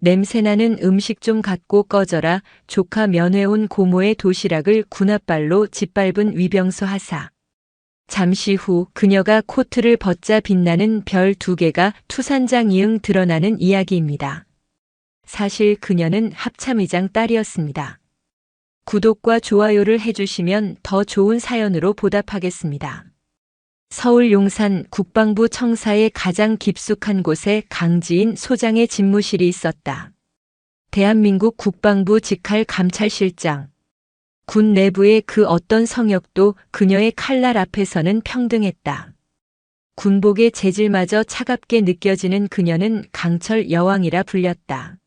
냄새나는 음식 좀 갖고 꺼져라. 조카 면회온 고모의 도시락을 군홧발로 짓밟은 위병수 하사. 잠시 후 그녀가 코트를 벗자 빛나는 별 2개가 투산장 이응 드러나는 이야기입니다. 사실 그녀는 합참의장 딸이었습니다. 구독과 좋아요를 해주시면 더 좋은 사연으로 보답하겠습니다. 서울 용산 국방부 청사의 가장 깊숙한 곳에 강지인 소장의 집무실이 있었다. 대한민국 국방부 직할 감찰실장. 군 내부의 그 어떤 성역도 그녀의 칼날 앞에서는 평등했다. 군복의 재질마저 차갑게 느껴지는 그녀는 강철 여왕이라 불렸다.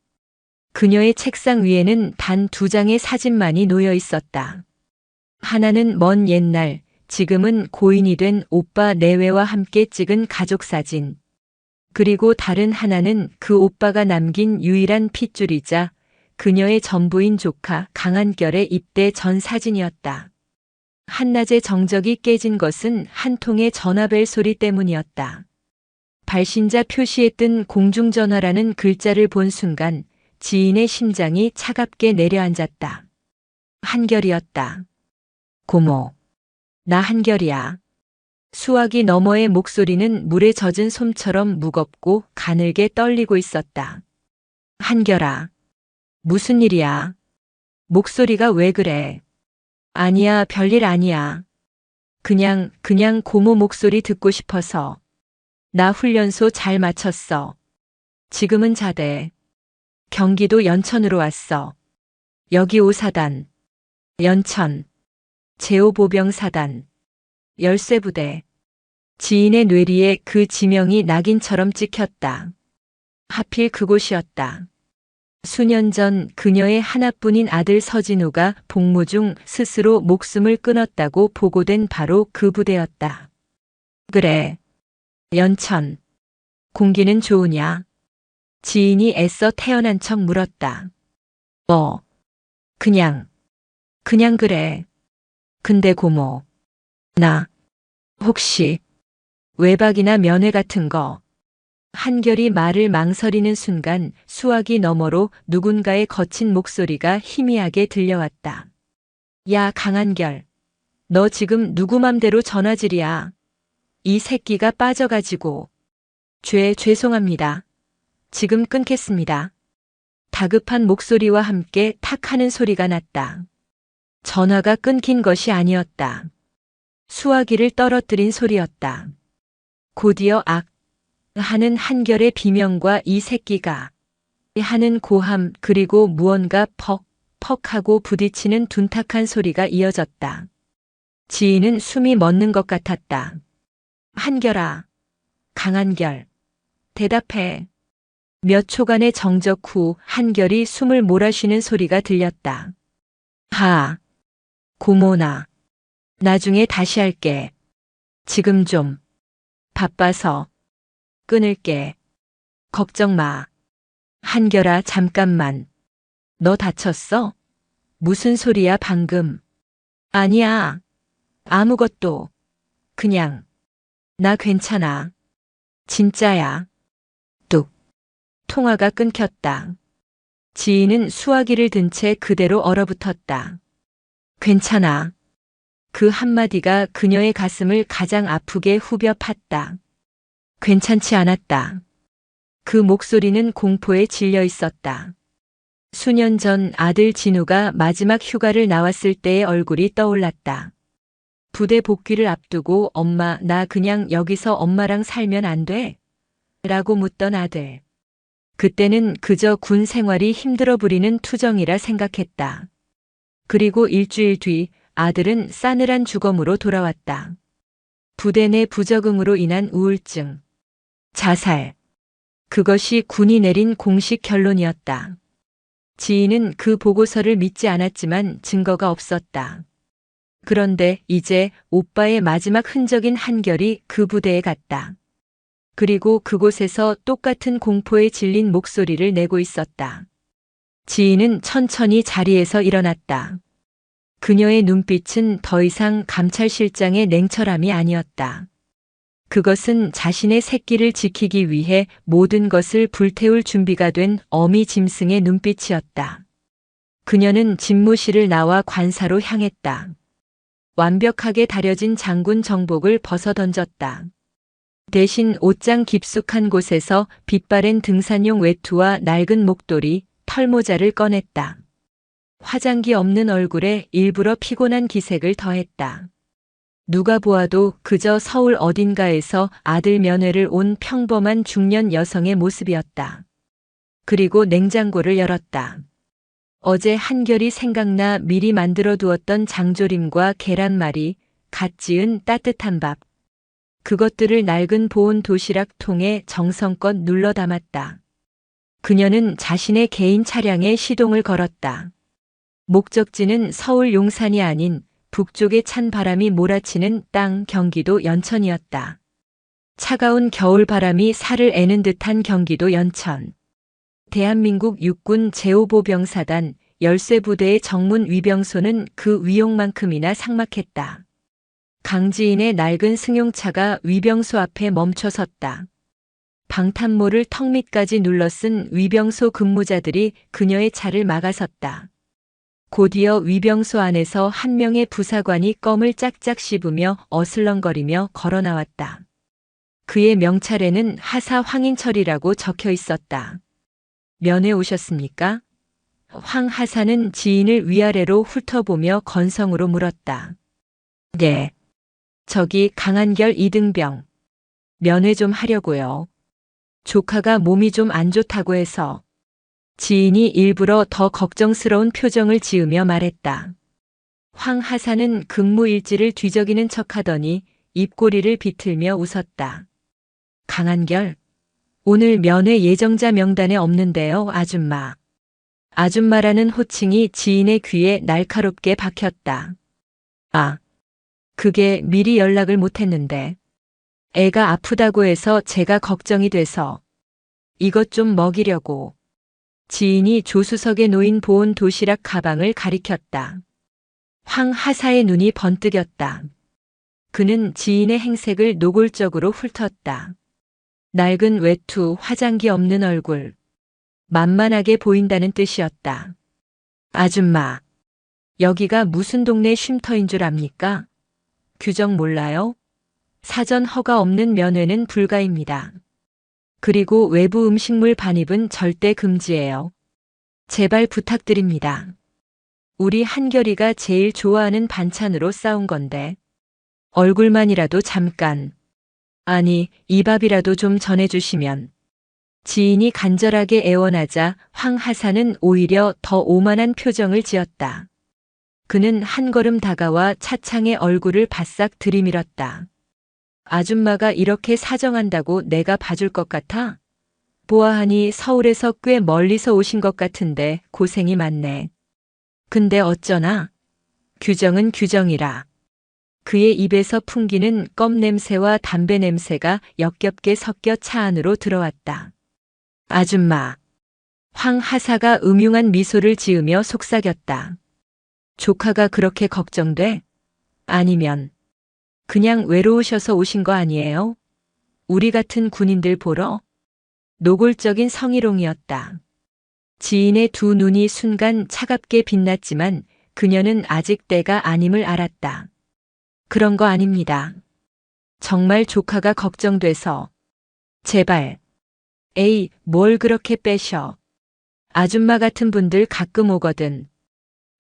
그녀의 책상 위에는 단 2장의 사진만이 놓여 있었다. 하나는 먼 옛날, 지금은 고인이 된 오빠 내외와 함께 찍은 가족사진. 그리고 다른 하나는 그 오빠가 남긴 유일한 핏줄이자 그녀의 전부인 조카 강한결의 입대 전 사진이었다. 한낮의 정적이 깨진 것은 한 통의 전화벨 소리 때문이었다. 발신자 표시에 뜬 공중전화라는 글자를 본 순간 지인의 심장이 차갑게 내려앉았다. 한결이었다. 고모. 나 한결이야. 수화기 너머의 목소리는 물에 젖은 솜처럼 무겁고 가늘게 떨리고 있었다. 한결아. 무슨 일이야? 목소리가 왜 그래? 아니야, 별일 아니야. 그냥 고모 목소리 듣고 싶어서. 나 훈련소 잘 마쳤어. 지금은 자대. 경기도 연천으로 왔어. 여기 5사단. 연천. 제5보병사단. 열쇠부대. 지인의 뇌리에 그 지명이 낙인처럼 찍혔다. 하필 그곳이었다. 수년 전 그녀의 하나뿐인 아들 서진우가 복무 중 스스로 목숨을 끊었다고 보고된 바로 그 부대였다. 그래. 연천. 공기는 좋으냐? 지인이 애써 태어난 척 물었다. 그냥 그래. 근데 고모. 나 혹시 외박이나 면회 같은 거. 한결이 말을 망설이는 순간 수화기 너머로 누군가의 거친 목소리가 희미하게 들려왔다. 야, 강한결. 너 지금 누구 맘대로 전화질이야. 이 새끼가 빠져가지고. 죄송합니다. 지금 끊겠습니다. 다급한 목소리와 함께 탁 하는 소리가 났다. 전화가 끊긴 것이 아니었다. 수화기를 떨어뜨린 소리였다. 곧이어 악 하는 한결의 비명과 이 새끼가 하는 고함, 그리고 무언가 퍽 하고 부딪히는 둔탁한 소리가 이어졌다. 지인은 숨이 멎는 것 같았다. 한결아. 강한결. 대답해. 몇 초간의 정적 후 한결이 숨을 몰아쉬는 소리가 들렸다. 고모나. 나중에 다시 할게. 지금 좀 바빠서 끊을게. 걱정 마. 한결아, 잠깐만. 너 다쳤어? 무슨 소리야 방금? 아니야. 아무것도. 그냥. 나 괜찮아. 진짜야. 뚝. 통화가 끊겼다. 지인은 수화기를 든 채 그대로 얼어붙었다. 괜찮아. 그 한마디가 그녀의 가슴을 가장 아프게 후벼 팠다. 괜찮지 않았다. 그 목소리는 공포에 질려 있었다. 수년 전 아들 진우가 마지막 휴가를 나왔을 때의 얼굴이 떠올랐다. 부대 복귀를 앞두고 엄마, 나 그냥 여기서 엄마랑 살면 안 돼? 라고 묻던 아들. 그때는 그저 군 생활이 힘들어 부리는 투정이라 생각했다. 그리고 일주일 뒤 아들은 싸늘한 주검으로 돌아왔다. 부대 내 부적응으로 인한 우울증. 자살. 그것이 군이 내린 공식 결론이었다. 지인은 그 보고서를 믿지 않았지만 증거가 없었다. 그런데 이제 오빠의 마지막 흔적인 한결이 그 부대에 갔다. 그리고 그곳에서 똑같은 공포에 질린 목소리를 내고 있었다. 지인은 천천히 자리에서 일어났다. 그녀의 눈빛은 더 이상 감찰실장의 냉철함이 아니었다. 그것은 자신의 새끼를 지키기 위해 모든 것을 불태울 준비가 된 어미 짐승의 눈빛이었다. 그녀는 집무실을 나와 관사로 향했다. 완벽하게 다려진 장군 정복을 벗어던졌다. 대신 옷장 깊숙한 곳에서 빛바랜 등산용 외투와 낡은 목도리, 털모자를 꺼냈다. 화장기 없는 얼굴에 일부러 피곤한 기색을 더했다. 누가 보아도 그저 서울 어딘가에서 아들 면회를 온 평범한 중년 여성의 모습이었다. 그리고 냉장고를 열었다. 어제 한결이 생각나 미리 만들어 두었던 장조림과 계란말이, 갓 지은 따뜻한 밥. 그것들을 낡은 보온 도시락 통에 정성껏 눌러 담았다. 그녀는 자신의 개인 차량에 시동을 걸었다. 목적지는 서울 용산이 아닌 북쪽의 찬 바람이 몰아치는 땅 경기도 연천이었다. 차가운 겨울 바람이 살을 애는 듯한 경기도 연천. 대한민국 육군 제5보병사단 열쇠부대의 정문 위병소는 그 위용만큼이나 삭막했다. 강지인의 낡은 승용차가 위병소 앞에 멈춰 섰다. 방탄모를 턱 밑까지 눌러쓴 위병소 근무자들이 그녀의 차를 막아섰다. 곧이어 위병소 안에서 한 명의 부사관이 껌을 짝짝 씹으며 어슬렁거리며 걸어 나왔다. 그의 명찰에는 하사 황인철이라고 적혀 있었다. 면회 오셨습니까? 황 하사는 지인을 위아래로 훑어보며 건성으로 물었다. 네. 저기 강한결 이등병. 면회 좀 하려고요. 조카가 몸이 좀 안 좋다고 해서. 지인이 일부러 더 걱정스러운 표정을 지으며 말했다. 황 하사는 근무일지를 뒤적이는 척하더니 입꼬리를 비틀며 웃었다. 강한결, 오늘 면회 예정자 명단에 없는데요, 아줌마. 아줌마라는 호칭이 지인의 귀에 날카롭게 박혔다. 아, 그게 미리 연락을 못했는데. 애가 아프다고 해서 제가 걱정이 돼서. 이것 좀 먹이려고. 지인이 조수석에 놓인 보온 도시락 가방을 가리켰다. 황 하사의 눈이 번뜩였다. 그는 지인의 행색을 노골적으로 훑었다. 낡은 외투, 화장기 없는 얼굴. 만만하게 보인다는 뜻이었다. 아줌마, 여기가 무슨 동네 쉼터인 줄 압니까? 규정 몰라요? 사전 허가 없는 면회는 불가입니다. 그리고 외부 음식물 반입은 절대 금지예요. 제발 부탁드립니다. 우리 한결이가 제일 좋아하는 반찬으로 싸운 건데. 얼굴만이라도 잠깐. 아니, 이 밥이라도 좀 전해주시면. 지인이 간절하게 애원하자 황 하사는 오히려 더 오만한 표정을 지었다. 그는 한 걸음 다가와 차창의 얼굴을 바싹 들이밀었다. 아줌마가 이렇게 사정한다고 내가 봐줄 것 같아? 보아하니 서울에서 꽤 멀리서 오신 것 같은데 고생이 많네. 근데 어쩌나? 규정은 규정이라. 그의 입에서 풍기는 껌 냄새와 담배 냄새가 역겹게 섞여 차 안으로 들어왔다. 아줌마. 황 하사가 음흉한 미소를 지으며 속삭였다. 조카가 그렇게 걱정돼? 아니면 그냥 외로우셔서 오신 거 아니에요? 우리 같은 군인들 보러? 노골적인 성희롱이었다. 지인의 두 눈이 순간 차갑게 빛났지만 그녀는 아직 때가 아님을 알았다. 그런 거 아닙니다. 정말 조카가 걱정돼서. 제발. 에이, 뭘 그렇게 빼셔. 아줌마 같은 분들 가끔 오거든.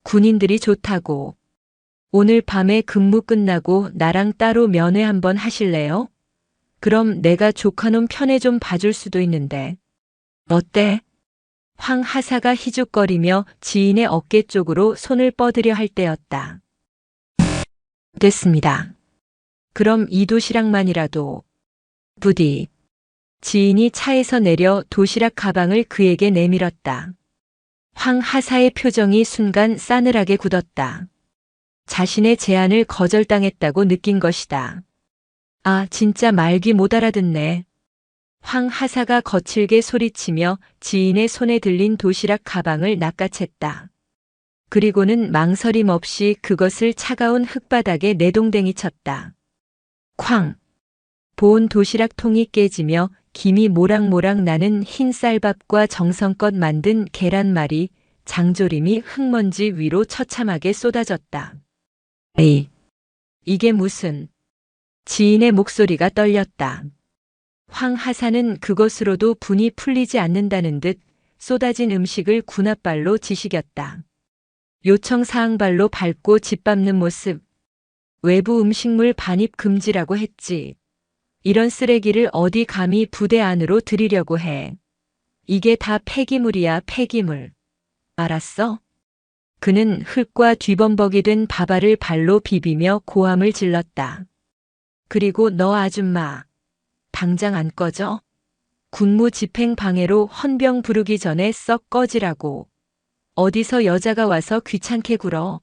군인들이 좋다고. 오늘 밤에 근무 끝나고 나랑 따로 면회 한번 하실래요? 그럼 내가 조카놈 편에 좀 봐줄 수도 있는데. 어때? 황 하사가 희죽거리며 지인의 어깨 쪽으로 손을 뻗으려 할 때였다. 됐습니다. 그럼 이 도시락만이라도. 부디. 지인이 차에서 내려 도시락 가방을 그에게 내밀었다. 황 하사의 표정이 순간 싸늘하게 굳었다. 자신의 제안을 거절당했다고 느낀 것이다. 아, 진짜 말귀 못 알아듣네. 황 하사가 거칠게 소리치며 지인의 손에 들린 도시락 가방을 낚아챘다. 그리고는 망설임 없이 그것을 차가운 흙바닥에 내동댕이 쳤다. 쾅! 보온 도시락통이 깨지며 김이 모락모락 나는 흰 쌀밥과 정성껏 만든 계란말이, 장조림이 흙먼지 위로 처참하게 쏟아졌다. 에이, 이게 무슨... 지인의 목소리가 떨렸다. 황하사는 그것으로도 분이 풀리지 않는다는 듯 쏟아진 음식을 군홧발로 지시겼다. 요청사항발로 밟고 짓밟는 모습. 외부 음식물 반입 금지라고 했지. 이런 쓰레기를 어디 감히 부대 안으로 들이려고 해. 이게 다 폐기물이야, 폐기물. 알았어? 그는 흙과 뒤범벅이 된 밥알을 발로 비비며 고함을 질렀다. 그리고 너 아줌마, 당장 안 꺼져? 군무 집행 방해로 헌병 부르기 전에 썩 꺼지라고. 어디서 여자가 와서 귀찮게 굴어.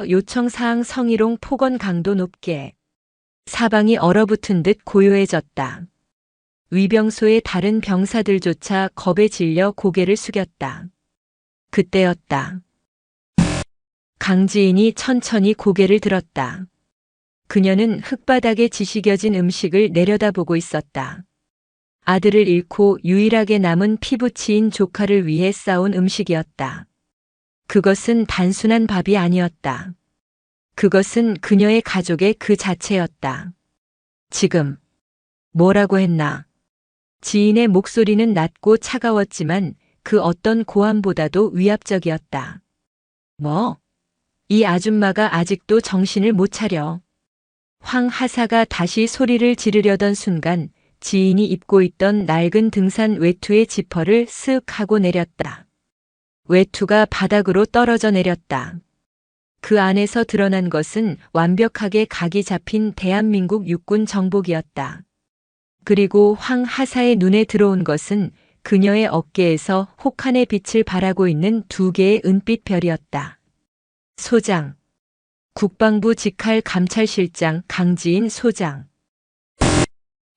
요청사항 성희롱 폭언 강도 높게. 사방이 얼어붙은 듯 고요해졌다. 위병소의 다른 병사들조차 겁에 질려 고개를 숙였다. 그때였다. 강지인이 천천히 고개를 들었다. 그녀는 흙바닥에 지시겨진 음식을 내려다보고 있었다. 아들을 잃고 유일하게 남은 피부치인 조카를 위해 싸운 음식이었다. 그것은 단순한 밥이 아니었다. 그것은 그녀의 가족의 그 자체였다. 지금 뭐라고 했나? 지인의 목소리는 낮고 차가웠지만 그 어떤 고함보다도 위압적이었다. 뭐? 이 아줌마가 아직도 정신을 못 차려. 황하사가 다시 소리를 지르려던 순간 지인이 입고 있던 낡은 등산 외투의 지퍼를 쓱 하고 내렸다. 외투가 바닥으로 떨어져 내렸다. 그 안에서 드러난 것은 완벽하게 각이 잡힌 대한민국 육군 정복이었다. 그리고 황하사의 눈에 들어온 것은 그녀의 어깨에서 혹한의 빛을 발하고 있는 두 개의 은빛 별이었다. 소장. 국방부 직할 감찰실장 강지인 소장.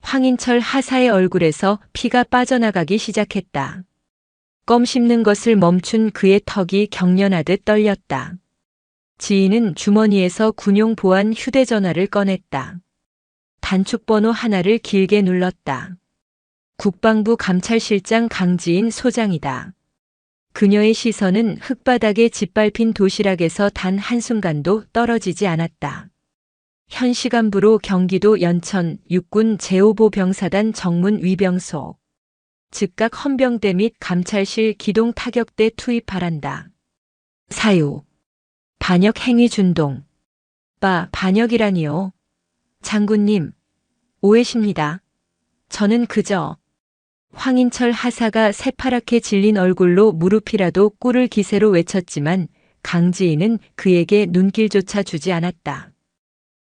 황인철 하사의 얼굴에서 피가 빠져나가기 시작했다. 껌 씹는 것을 멈춘 그의 턱이 경련하듯 떨렸다. 지인은 주머니에서 군용 보안 휴대전화를 꺼냈다. 단축번호 하나를 길게 눌렀다. 국방부 감찰실장 강지인 소장이다. 그녀의 시선은 흙바닥에 짓밟힌 도시락에서 단 한순간도 떨어지지 않았다. 현 시간부로 경기도 연천 육군 제5보 병사단 정문 위병소. 즉각 헌병대 및 감찰실 기동 타격대 투입 바란다. 사유. 반역 행위 준동. 반역이라니요. 장군님, 오해십니다. 저는 그저... 황인철 하사가 새파랗게 질린 얼굴로 무릎이라도 꿇을 기세로 외쳤지만 강지인은 그에게 눈길조차 주지 않았다.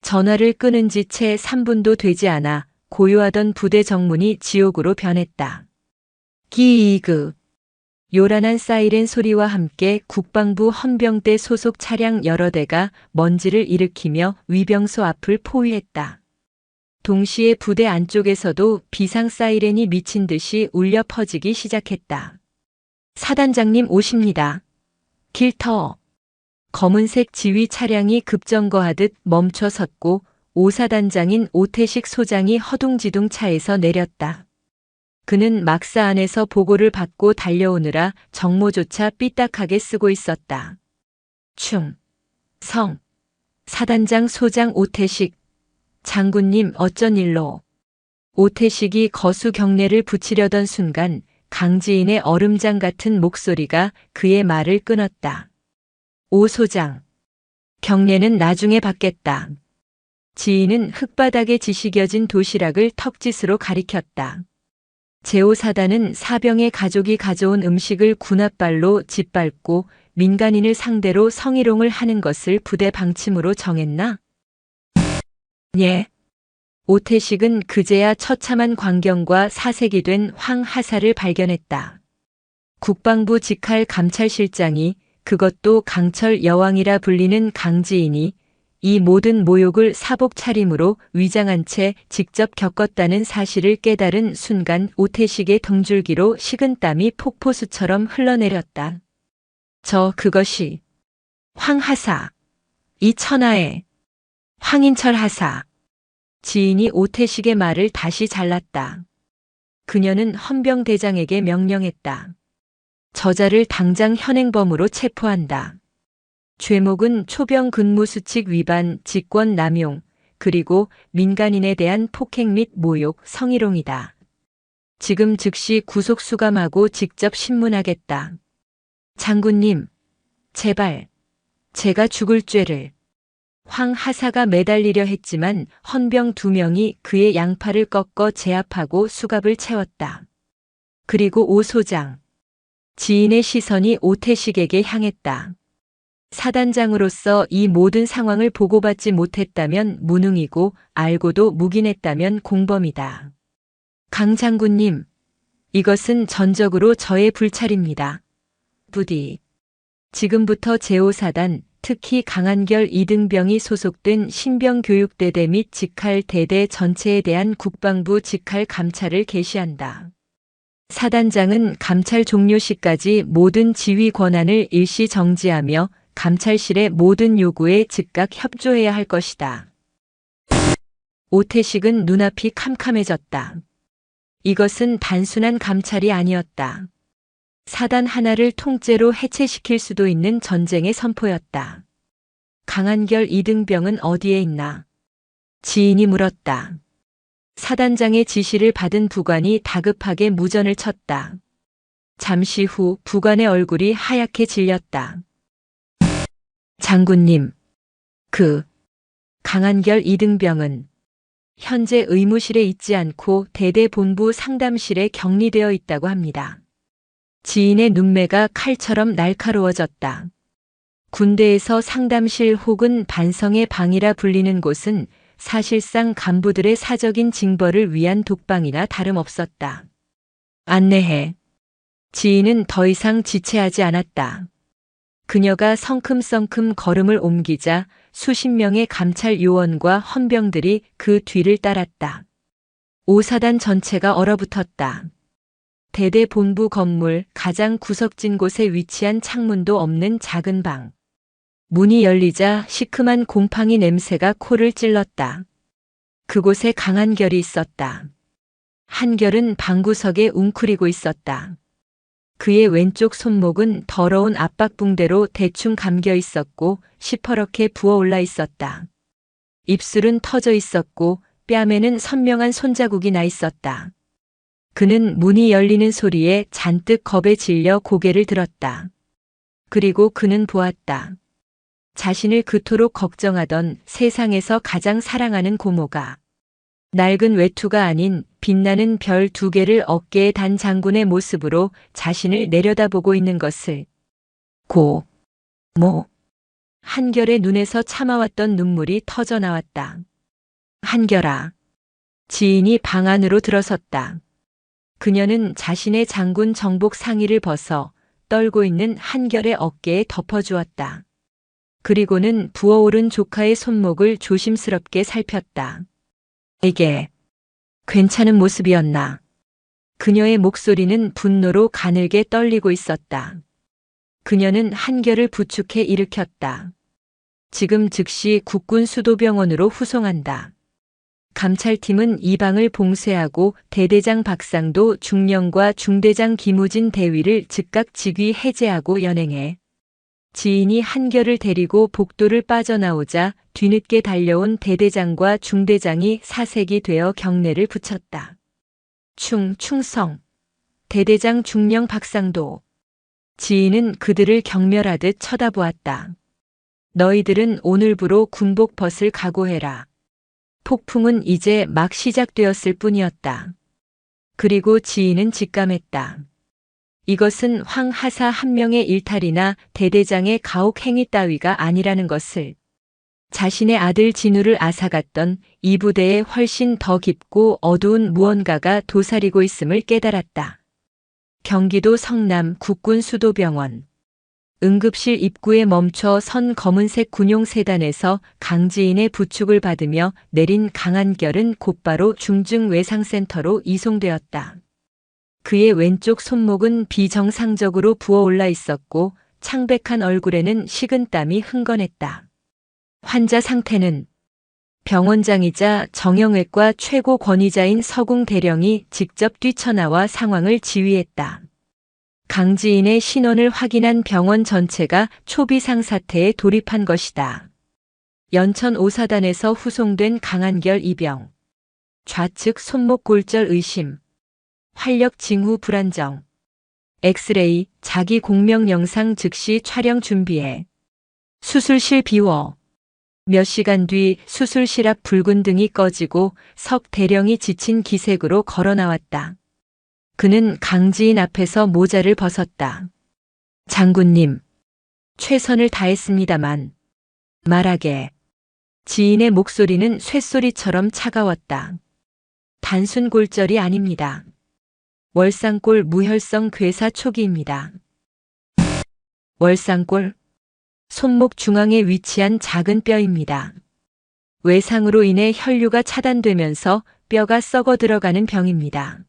전화를 끊은 지 채 3분도 되지 않아 고요하던 부대 정문이 지옥으로 변했다. 기이그. 요란한 사이렌 소리와 함께 국방부 헌병대 소속 차량 여러 대가 먼지를 일으키며 위병소 앞을 포위했다. 동시에 부대 안쪽에서도 비상 사이렌이 미친 듯이 울려 퍼지기 시작했다. 사단장님 오십니다. 길터. 검은색 지휘 차량이 급정거하듯 멈춰 섰고 오사단장인 오태식 소장이 허둥지둥 차에서 내렸다. 그는 막사 안에서 보고를 받고 달려오느라 정모조차 삐딱하게 쓰고 있었다. 성. 사단장 소장 오태식. 장군님 어쩐 일로. 오태식이 거수 경례를 붙이려던 순간 강지인의 얼음장 같은 목소리가 그의 말을 끊었다. 오 소장. 경례는 나중에 받겠다. 지인은 흙바닥에 지시겨진 도시락을 턱짓으로 가리켰다. 제5사단은 사병의 가족이 가져온 음식을 군홧발로 짓밟고 민간인을 상대로 성희롱을 하는 것을 부대 방침으로 정했나? 예. 오태식은 그제야 처참한 광경과 사색이 된 황하사를 발견했다. 국방부 직할 감찰실장이, 그것도 강철 여왕이라 불리는 강지인이 이 모든 모욕을 사복 차림으로 위장한 채 직접 겪었다는 사실을 깨달은 순간 오태식의 등줄기로 식은땀이 폭포수처럼 흘러내렸다. 그것이 황하사. 이 천하의 황인철 하사. 지인이 오태식의 말을 다시 잘랐다. 그녀는 헌병대장에게 명령했다. 저자를 당장 현행범으로 체포한다. 죄목은 초병 근무수칙 위반, 직권 남용, 그리고 민간인에 대한 폭행 및 모욕, 성희롱이다. 지금 즉시 구속 수감하고 직접 신문하겠다. 장군님, 제발, 제가 죽을 죄를. 황 하사가 매달리려 했지만 헌병 2명이 그의 양팔을 꺾어 제압하고 수갑을 채웠다. 그리고 오 소장. 지인의 시선이 오태식에게 향했다. 사단장으로서 이 모든 상황을 보고받지 못했다면 무능이고 알고도 묵인했다면 공범이다. 강 장군님, 이것은 전적으로 저의 불찰입니다. 부디 지금부터 제5사단, 특히 강한결 이등병이 소속된 신병교육대대 및 직할대대 전체에 대한 국방부 직할 감찰을 개시한다. 사단장은 감찰 종료 시까지 모든 지휘 권한을 일시 정지하며 감찰실의 모든 요구에 즉각 협조해야 할 것이다. 오태식은 눈앞이 캄캄해졌다. 이것은 단순한 감찰이 아니었다. 사단 하나를 통째로 해체시킬 수도 있는 전쟁의 선포였다. 강한결 이등병은 어디에 있나? 지인이 물었다. 사단장의 지시를 받은 부관이 다급하게 무전을 쳤다. 잠시 후 부관의 얼굴이 하얗게 질렸다. 장군님, 강한결 이등병은 현재 의무실에 있지 않고 대대본부 상담실에 격리되어 있다고 합니다. 지인의 눈매가 칼처럼 날카로워졌다. 군대에서 상담실 혹은 반성의 방이라 불리는 곳은 사실상 간부들의 사적인 징벌을 위한 독방이나 다름없었다. 안내해. 지인은 더 이상 지체하지 않았다. 그녀가 성큼성큼 걸음을 옮기자 수십 명의 감찰 요원과 헌병들이 그 뒤를 따랐다. 5사단 전체가 얼어붙었다. 대대 본부 건물 가장 구석진 곳에 위치한 창문도 없는 작은 방. 문이 열리자 시큼한 곰팡이 냄새가 코를 찔렀다. 그곳에 강한결이 있었다. 한결은 방구석에 웅크리고 있었다. 그의 왼쪽 손목은 더러운 압박붕대로 대충 감겨 있었고 시퍼렇게 부어올라 있었다. 입술은 터져 있었고 뺨에는 선명한 손자국이 나 있었다. 그는 문이 열리는 소리에 잔뜩 겁에 질려 고개를 들었다. 그리고 그는 보았다. 자신을 그토록 걱정하던 세상에서 가장 사랑하는 고모가 낡은 외투가 아닌 빛나는 별 2개를 어깨에 단 장군의 모습으로 자신을 내려다보고 있는 것을. 고모. 한결의 눈에서 참아왔던 눈물이 터져 나왔다. 한결아. 지인이 방 안으로 들어섰다. 그녀는 자신의 장군 정복 상의를 벗어 떨고 있는 한결의 어깨에 덮어주었다. 그리고는 부어오른 조카의 손목을 조심스럽게 살폈다. 이게 괜찮은 모습이었나? 그녀의 목소리는 분노로 가늘게 떨리고 있었다. 그녀는 한결을 부축해 일으켰다. 지금 즉시 국군 수도병원으로 후송한다. 감찰팀은 이 방을 봉쇄하고 대대장 박상도 중령과 중대장 김우진 대위를 즉각 직위 해제하고 연행해. 지인이 한결을 데리고 복도를 빠져나오자 뒤늦게 달려온 대대장과 중대장이 사색이 되어 경례를 붙였다. 충성. 대대장 중령 박상도. 지인은 그들을 경멸하듯 쳐다보았다. 너희들은 오늘부로 군복 벗을 각오해라. 폭풍은 이제 막 시작되었을 뿐이었다. 그리고 지인은 직감했다. 이것은 황 하사 한 명의 일탈이나 대대장의 가혹 행위 따위가 아니라는 것을. 자신의 아들 진우를 앗아갔던 이 부대에 훨씬 더 깊고 어두운 무언가가 도사리고 있음을 깨달았다. 경기도 성남 국군 수도병원. 응급실 입구에 멈춰 선 검은색 군용 세단에서 강지인의 부축을 받으며 내린 강한결은 곧바로 중증외상센터로 이송되었다. 그의 왼쪽 손목은 비정상적으로 부어올라 있었고 창백한 얼굴에는 식은 땀이 흥건했다. 환자 상태는 병원장이자 정형외과 최고 권위자인 서궁 대령이 직접 뛰쳐나와 상황을 지휘했다. 강지인의 신원을 확인한 병원 전체가 초비상 사태에 돌입한 것이다. 연천 오사단에서 후송된 강한결 이병. 좌측 손목 골절 의심. 활력 징후 불안정. 엑스레이, 자기 공명 영상 즉시 촬영 준비해. 수술실 비워. 몇 시간 뒤 수술실 앞 붉은 등이 꺼지고 석 대령이 지친 기색으로 걸어 나왔다. 그는 강지인 앞에서 모자를 벗었다. 장군님, 최선을 다했습니다만 말하게. 지인의 목소리는 쇳소리처럼 차가웠다. 단순 골절이 아닙니다. 월상골 무혈성 괴사 초기입니다. 월상골, 손목 중앙에 위치한 작은 뼈입니다. 외상으로 인해 혈류가 차단되면서 뼈가 썩어 들어가는 병입니다.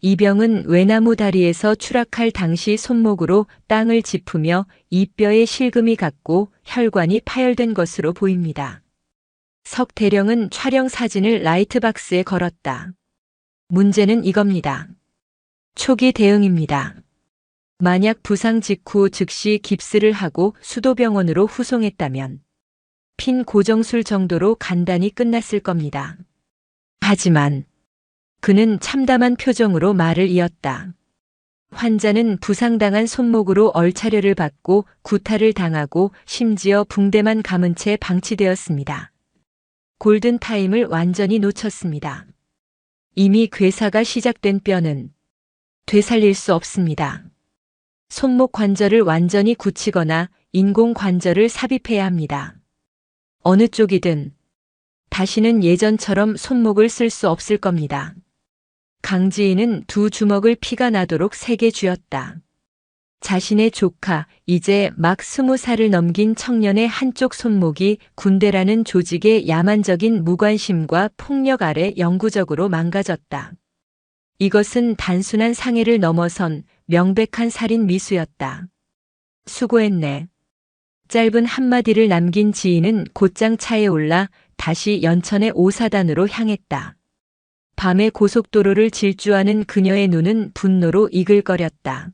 이 병은 외나무 다리에서 추락할 당시 손목으로 땅을 짚으며 이 뼈에 실금이 갔고 혈관이 파열된 것으로 보입니다. 석 대령은 촬영 사진을 라이트박스에 걸었다. 문제는 이겁니다. 초기 대응입니다. 만약 부상 직후 즉시 깁스를 하고 수도병원으로 후송했다면 핀 고정술 정도로 간단히 끝났을 겁니다. 하지만 그는 참담한 표정으로 말을 이었다. 환자는 부상당한 손목으로 얼차려를 받고 구타를 당하고 심지어 붕대만 감은 채 방치되었습니다. 골든타임을 완전히 놓쳤습니다. 이미 괴사가 시작된 뼈는 되살릴 수 없습니다. 손목 관절을 완전히 굳히거나 인공 관절을 삽입해야 합니다. 어느 쪽이든 다시는 예전처럼 손목을 쓸 수 없을 겁니다. 강지인은 두 주먹을 피가 나도록 세게 쥐었다. 자신의 조카, 이제 막 20살을 넘긴 청년의 한쪽 손목이 군대라는 조직의 야만적인 무관심과 폭력 아래 영구적으로 망가졌다. 이것은 단순한 상해를 넘어선 명백한 살인 미수였다. 수고했네. 짧은 한마디를 남긴 지인은 곧장 차에 올라 다시 연천의 오사단으로 향했다. 밤의 고속도로를 질주하는 그녀의 눈은 분노로 이글거렸다.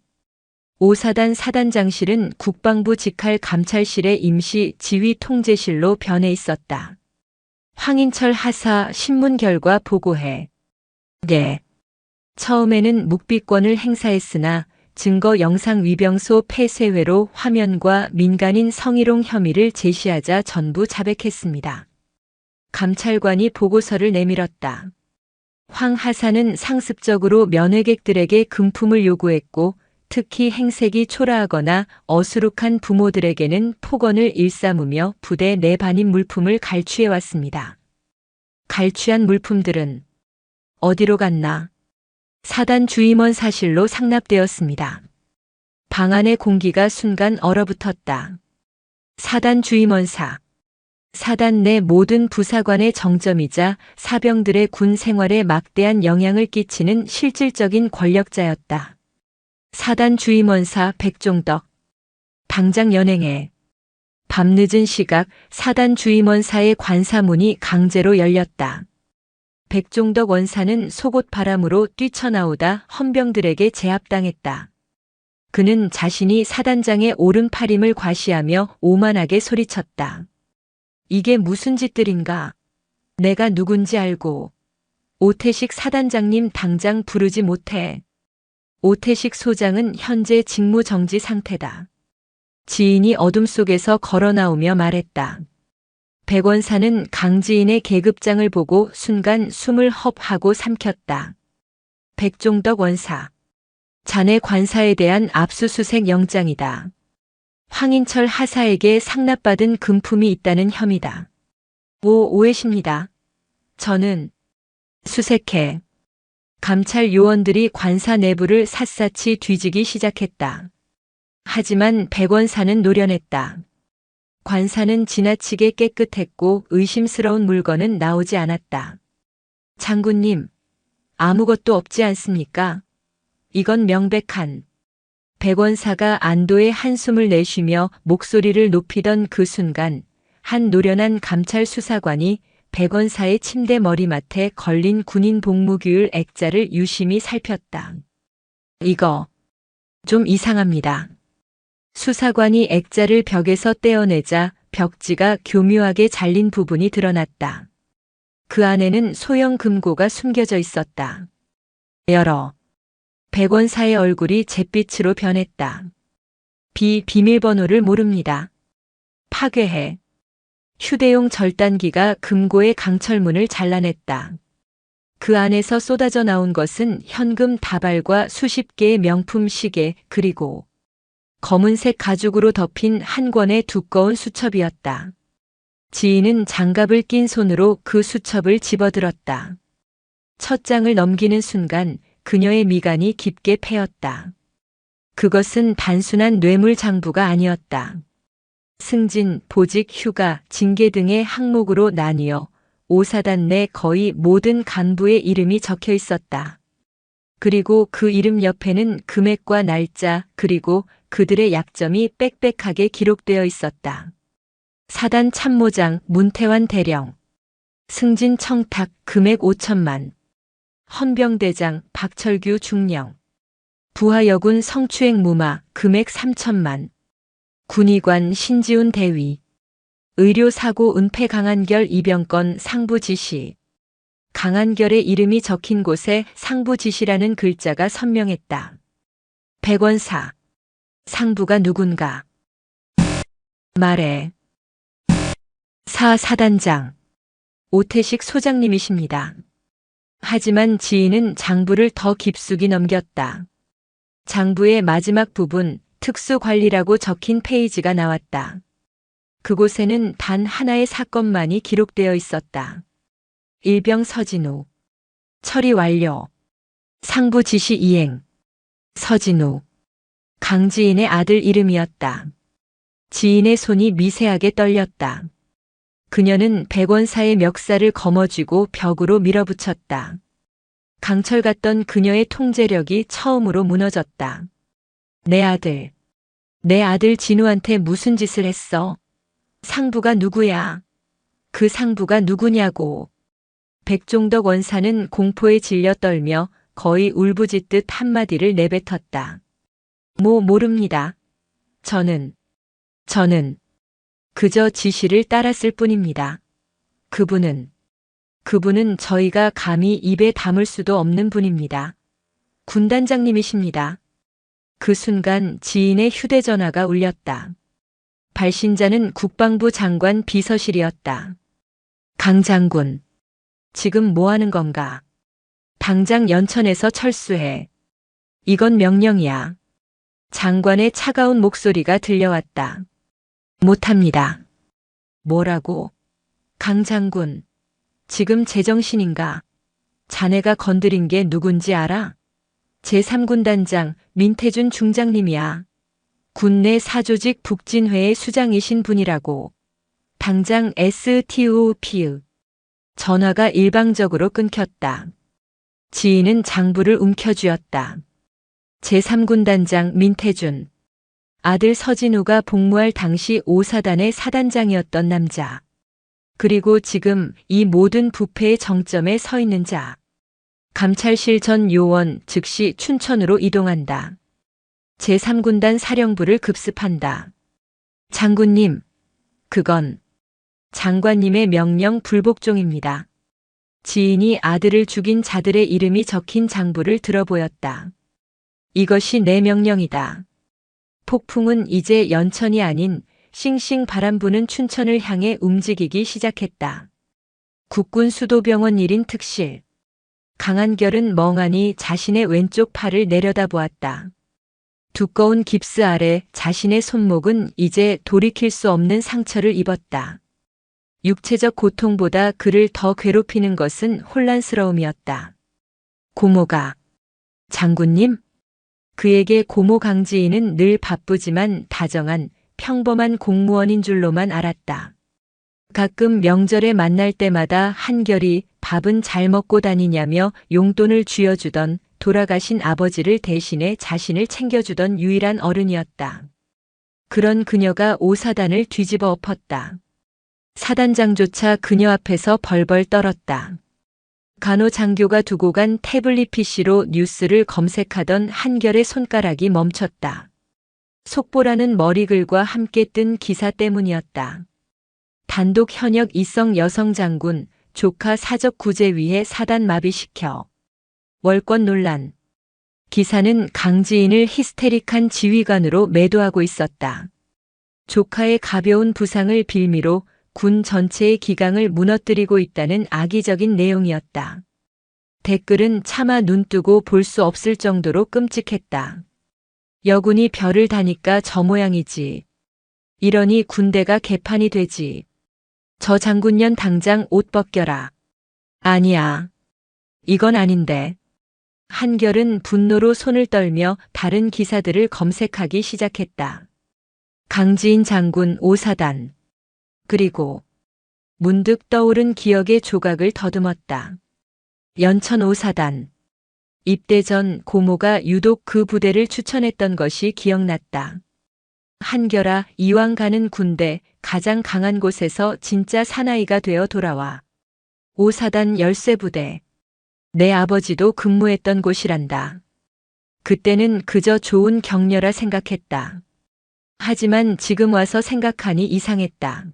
오사단 사단장실은 국방부 직할 감찰실의 임시 지휘 통제실로 변해 있었다. 황인철 하사 신문 결과 보고해. 네. 처음에는 묵비권을 행사했으나 증거 영상 위병소 폐쇄회로 화면과 민간인 성희롱 혐의를 제시하자 전부 자백했습니다. 감찰관이 보고서를 내밀었다. 황 하사는 상습적으로 면회객들에게 금품을 요구했고 특히 행색이 초라하거나 어수룩한 부모들에게는 폭언을 일삼으며 부대 내 반입 물품을 갈취해왔습니다. 갈취한 물품들은 어디로 갔나? 사단 주임원 사실로 상납되었습니다. 방 안의 공기가 순간 얼어붙었다. 사단 주임원사. 사단 내 모든 부사관의 정점이자 사병들의 군 생활에 막대한 영향을 끼치는 실질적인 권력자였다. 사단 주임원사 백종덕. 당장 연행해. 밤늦은 시각 사단 주임원사의 관사문이 강제로 열렸다. 백종덕 원사는 속옷 바람으로 뛰쳐나오다 헌병들에게 제압당했다. 그는 자신이 사단장의 오른팔임을 과시하며 오만하게 소리쳤다. 이게 무슨 짓들인가? 내가 누군지 알고. 오태식 사단장님 당장 부르지 못해. 오태식 소장은 현재 직무정지 상태다. 지인이 어둠 속에서 걸어 나오며 말했다. 백원사는 강지인의 계급장을 보고 순간 숨을 헙하고 삼켰다. 백종덕 원사. 자네 관사에 대한 압수수색 영장이다. 황인철 하사에게 상납받은 금품이 있다는 혐의다. 오해십니다. 저는 수색해. 감찰 요원들이 관사 내부를 샅샅이 뒤지기 시작했다. 하지만 백원사는 노련했다. 관사는 지나치게 깨끗했고 의심스러운 물건은 나오지 않았다. 장군님, 아무것도 없지 않습니까? 이건 명백한. 백원사가 안도의 한숨을 내쉬며 목소리를 높이던 그 순간 한 노련한 감찰 수사관이 백원사의 침대 머리맡에 걸린 군인 복무규율 액자를 유심히 살폈다. 이거 좀 이상합니다. 수사관이 액자를 벽에서 떼어내자 벽지가 교묘하게 잘린 부분이 드러났다. 그 안에는 소형 금고가 숨겨져 있었다. 열어. 백원사의 얼굴이 잿빛으로 변했다. 비밀번호를 모릅니다. 파괴해. 휴대용 절단기가 금고의 강철문을 잘라냈다. 그 안에서 쏟아져 나온 것은 현금 다발과 수십 개의 명품 시계 그리고 검은색 가죽으로 덮인 한 권의 두꺼운 수첩이었다. 지인은 장갑을 낀 손으로 그 수첩을 집어들었다. 첫 장을 넘기는 순간 그녀의 미간이 깊게 패였다. 그것은 단순한 뇌물 장부가 아니었다. 승진, 보직, 휴가, 징계 등의 항목으로 나뉘어 5사단 내 거의 모든 간부의 이름이 적혀 있었다. 그리고 그 이름 옆에는 금액과 날짜 그리고 그들의 약점이 빽빽하게 기록되어 있었다. 사단 참모장 문태환 대령, 승진 청탁 금액 5천만, 헌병대장 박철규 중령, 부하여군 성추행 무마 금액 3천만, 군의관 신지훈 대위, 의료사고 은폐 강한결 입영건 상부 지시. 강한결의 이름이 적힌 곳에 상부 지시라는 글자가 선명했다. 백원사. 상부가 누군가? 말해. 사단장. 오태식 소장님이십니다. 하지만 지인은 장부를 더 깊숙이 넘겼다. 장부의 마지막 부분 특수관리라고 적힌 페이지가 나왔다. 그곳에는 단 하나의 사건만이 기록되어 있었다. 일병 서진우. 처리 완료. 상부 지시 이행. 서진우. 강지인의 아들 이름이었다. 지인의 손이 미세하게 떨렸다. 그녀는 백원사의 멱살을 거머쥐고 벽으로 밀어붙였다. 강철 같던 그녀의 통제력이 처음으로 무너졌다. 내 아들 진우한테 무슨 짓을 했어? 상부가 누구야? 그 상부가 누구냐고. 백종덕 원사는 공포에 질려 떨며 거의 울부짖듯 한마디를 내뱉었다. 모릅니다. 저는 그저 지시를 따랐을 뿐입니다. 그분은 저희가 감히 입에 담을 수도 없는 분입니다. 군단장님이십니다. 그 순간 지인의 휴대전화가 울렸다. 발신자는 국방부 장관 비서실이었다. 강 장군, 지금 뭐 하는 건가? 당장 연천에서 철수해. 이건 명령이야. 장관의 차가운 목소리가 들려왔다. 못합니다. 뭐라고? 강 장군, 지금 제정신인가? 자네가 건드린 게 누군지 알아? 제3군단장 민태준 중장님이야. 군내 사조직 북진회의 수장이신 분이라고. 당장 STOP. 전화가 일방적으로 끊겼다. 지인은 장부를 움켜쥐었다. 제3군단장 민태준. 아들 서진우가 복무할 당시 5사단의 사단장이었던 남자. 그리고 지금 이 모든 부패의 정점에 서 있는 자. 감찰실 전 요원 즉시 춘천으로 이동한다. 제3군단 사령부를 급습한다. 장군님, 그건 장관님의 명령 불복종입니다. 지인이 아들을 죽인 자들의 이름이 적힌 장부를 들어보였다. 이것이 내 명령이다. 폭풍은 이제 연천이 아닌 싱싱 바람 부는 춘천을 향해 움직이기 시작했다. 국군 수도병원 1인 특실. 강한결은 멍하니 자신의 왼쪽 팔을 내려다보았다. 두꺼운 깁스 아래 자신의 손목은 이제 돌이킬 수 없는 상처를 입었다. 육체적 고통보다 그를 더 괴롭히는 것은 혼란스러움이었다. 고모가. 장군님? 그에게 고모 강지인은 늘 바쁘지만 다정한 평범한 공무원인 줄로만 알았다. 가끔 명절에 만날 때마다 한결이 밥은 잘 먹고 다니냐며 용돈을 쥐어주던 돌아가신 아버지를 대신해 자신을 챙겨주던 유일한 어른이었다. 그런 그녀가 5사단을 뒤집어 엎었다. 사단장조차 그녀 앞에서 벌벌 떨었다. 간호장교가 두고 간 태블릿 PC로 뉴스를 검색하던 한결의 손가락이 멈췄다. 속보라는 머리글과 함께 뜬 기사 때문이었다. 단독 현역 이성 여성 장군, 조카 사적 구제 위해 사단 마비시켜. 월권 논란. 기사는 강지인을 히스테릭한 지휘관으로 매도하고 있었다. 조카의 가벼운 부상을 빌미로 군 전체의 기강을 무너뜨리고 있다는 악의적인 내용이었다. 댓글은 차마 눈뜨고 볼 수 없을 정도로 끔찍했다. 여군이 별을 다니까 저 모양이지. 이러니 군대가 개판이 되지. 저 장군년 당장 옷 벗겨라. 아니야. 이건 아닌데. 한결은 분노로 손을 떨며 다른 기사들을 검색하기 시작했다. 강지인 장군 5사단. 그리고 문득 떠오른 기억의 조각을 더듬었다. 연천 5사단. 입대 전 고모가 유독 그 부대를 추천했던 것이 기억났다. 한결아, 이왕 가는 군대 가장 강한 곳에서 진짜 사나이가 되어 돌아와. 5사단 열쇠부대. 내 아버지도 근무했던 곳이란다. 그때는 그저 좋은 격려라 생각했다. 하지만 지금 와서 생각하니 이상했다.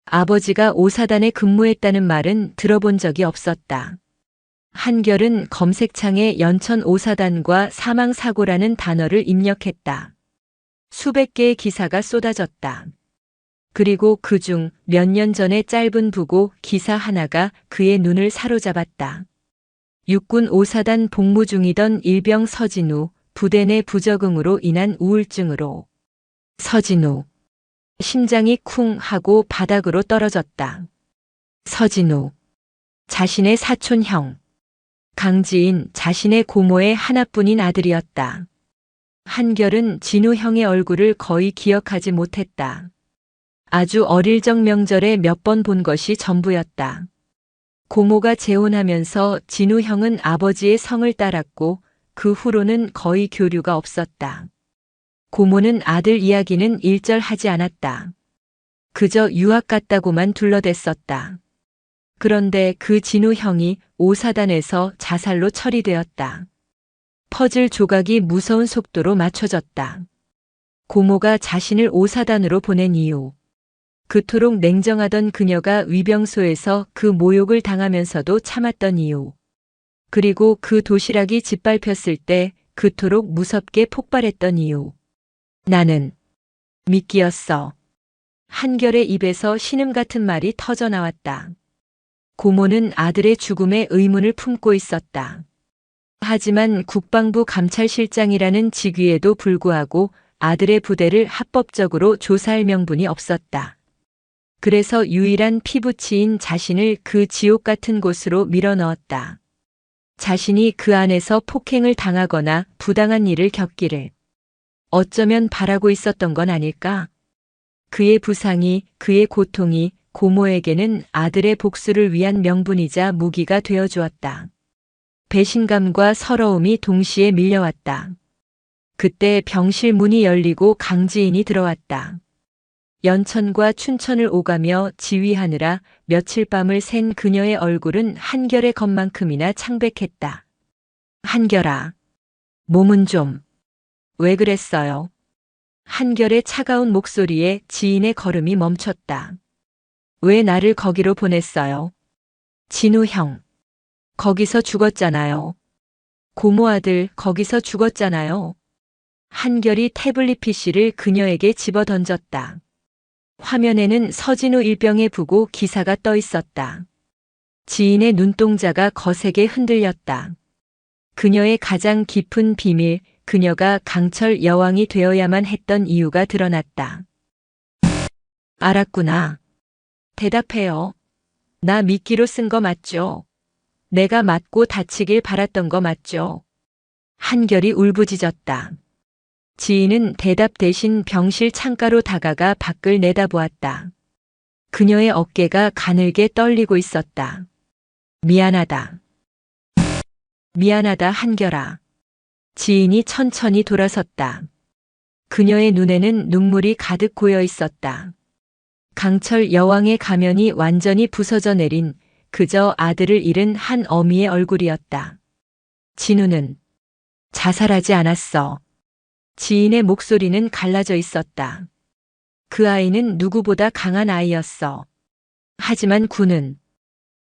아버지가 5사단에 근무했다는 말은 들어본 적이 없었다. 한결은 검색창에 연천 5사단과 사망사고라는 단어를 입력했다. 수백 개의 기사가 쏟아졌다. 그리고 그중 몇 년 전의 짧은 부고 기사 하나가 그의 눈을 사로잡았다. 육군 5사단 복무 중이던 일병 서진우, 부대 내 부적응으로 인한 우울증으로. 서진우. 심장이 쿵 하고 바닥으로 떨어졌다. 서진우. 자신의 사촌형. 강지인 자신의 고모의 하나뿐인 아들이었다. 한결은 진우 형의 얼굴을 거의 기억하지 못했다. 아주 어릴 적 명절에 몇 번 본 것이 전부였다. 고모가 재혼하면서 진우 형은 아버지의 성을 따랐고 그 후로는 거의 교류가 없었다. 고모는 아들 이야기는 일절하지 않았다. 그저 유학 갔다고만 둘러댔었다. 그런데 그 진우 형이 5사단에서 자살로 처리되었다. 퍼즐 조각이 무서운 속도로 맞춰졌다. 고모가 자신을 5사단으로 보낸 이유. 그토록 냉정하던 그녀가 위병소에서 그 모욕을 당하면서도 참았던 이유. 그리고 그 도시락이 짓밟혔을 때 그토록 무섭게 폭발했던 이유. 나는 미끼였어. 한결의 입에서 신음 같은 말이 터져 나왔다. 고모는 아들의 죽음에 의문을 품고 있었다. 하지만 국방부 감찰실장이라는 직위에도 불구하고 아들의 부대를 합법적으로 조사할 명분이 없었다. 그래서 유일한 피부치인 자신을 그 지옥 같은 곳으로 밀어넣었다. 자신이 그 안에서 폭행을 당하거나 부당한 일을 겪기를 어쩌면 바라고 있었던 건 아닐까? 그의 부상이, 그의 고통이 고모에게는 아들의 복수를 위한 명분이자 무기가 되어 주었다. 배신감과 서러움이 동시에 밀려왔다. 그때 병실 문이 열리고 강지인이 들어왔다. 연천과 춘천을 오가며 지휘하느라 며칠 밤을 샌 그녀의 얼굴은 한결의 것만큼이나 창백했다. 한결아, 몸은 좀. 왜 그랬어요? 한결의 차가운 목소리에 지인의 걸음이 멈췄다. 왜 나를 거기로 보냈어요? 진우 형. 거기서 죽었잖아요. 고모 아들 거기서 죽었잖아요. 한결이 태블릿 PC를 그녀에게 집어 던졌다. 화면에는 서진우 일병의 부고 기사가 떠 있었다. 지인의 눈동자가 거세게 흔들렸다. 그녀의 가장 깊은 비밀, 그녀가 강철 여왕이 되어야만 했던 이유가 드러났다. 알았구나. 대답해요. 나 미끼로 쓴 거 맞죠? 내가 맞고 다치길 바랐던 거 맞죠? 한결이 울부짖었다. 지인은 대답 대신 병실 창가로 다가가 밖을 내다보았다. 그녀의 어깨가 가늘게 떨리고 있었다. 미안하다. 미안하다 한결아. 지인이 천천히 돌아섰다. 그녀의 눈에는 눈물이 가득 고여 있었다. 강철 여왕의 가면이 완전히 부서져 내린 그저 아들을 잃은 한 어미의 얼굴이었다. 진우는 자살하지 않았어. 지인의 목소리는 갈라져 있었다. 그 아이는 누구보다 강한 아이였어. 하지만 군은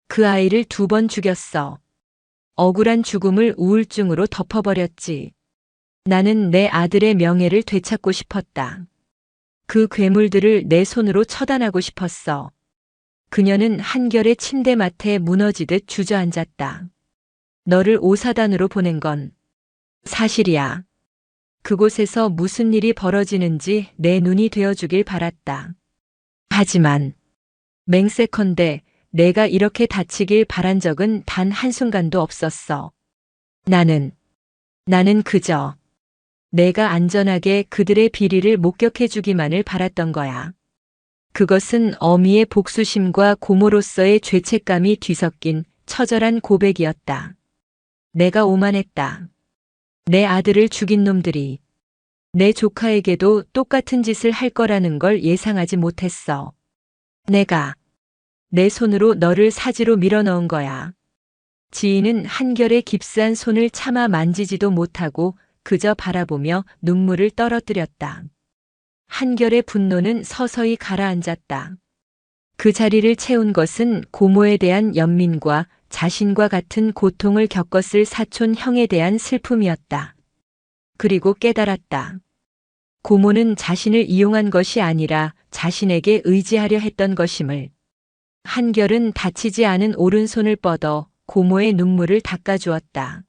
그 아이를 2번 죽였어. 억울한 죽음을 우울증으로 덮어버렸지. 나는 내 아들의 명예를 되찾고 싶었다. 그 괴물들을 내 손으로 처단하고 싶었어. 그녀는 한결의 침대맡에 무너지듯 주저앉았다. 너를 오사단으로 보낸 건 사실이야. 그곳에서 무슨 일이 벌어지는지 내 눈이 되어주길 바랐다. 하지만 맹세컨대 내가 이렇게 다치길 바란 적은 단 한순간도 없었어. 나는 그저 내가 안전하게 그들의 비리를 목격해주기만을 바랐던 거야. 그것은 어미의 복수심과 고모로서의 죄책감이 뒤섞인 처절한 고백이었다. 내가 오만했다. 내 아들을 죽인 놈들이 내 조카에게도 똑같은 짓을 할 거라는 걸 예상하지 못했어. 내가 내 손으로 너를 사지로 밀어넣은 거야. 지인은 한결의 깁스한 손을 차마 만지지도 못하고 그저 바라보며 눈물을 떨어뜨렸다. 한결의 분노는 서서히 가라앉았다. 그 자리를 채운 것은 고모에 대한 연민과 자신과 같은 고통을 겪었을 사촌 형에 대한 슬픔이었다. 그리고 깨달았다. 고모는 자신을 이용한 것이 아니라 자신에게 의지하려 했던 것임을. 한결은 다치지 않은 오른손을 뻗어 고모의 눈물을 닦아주었다.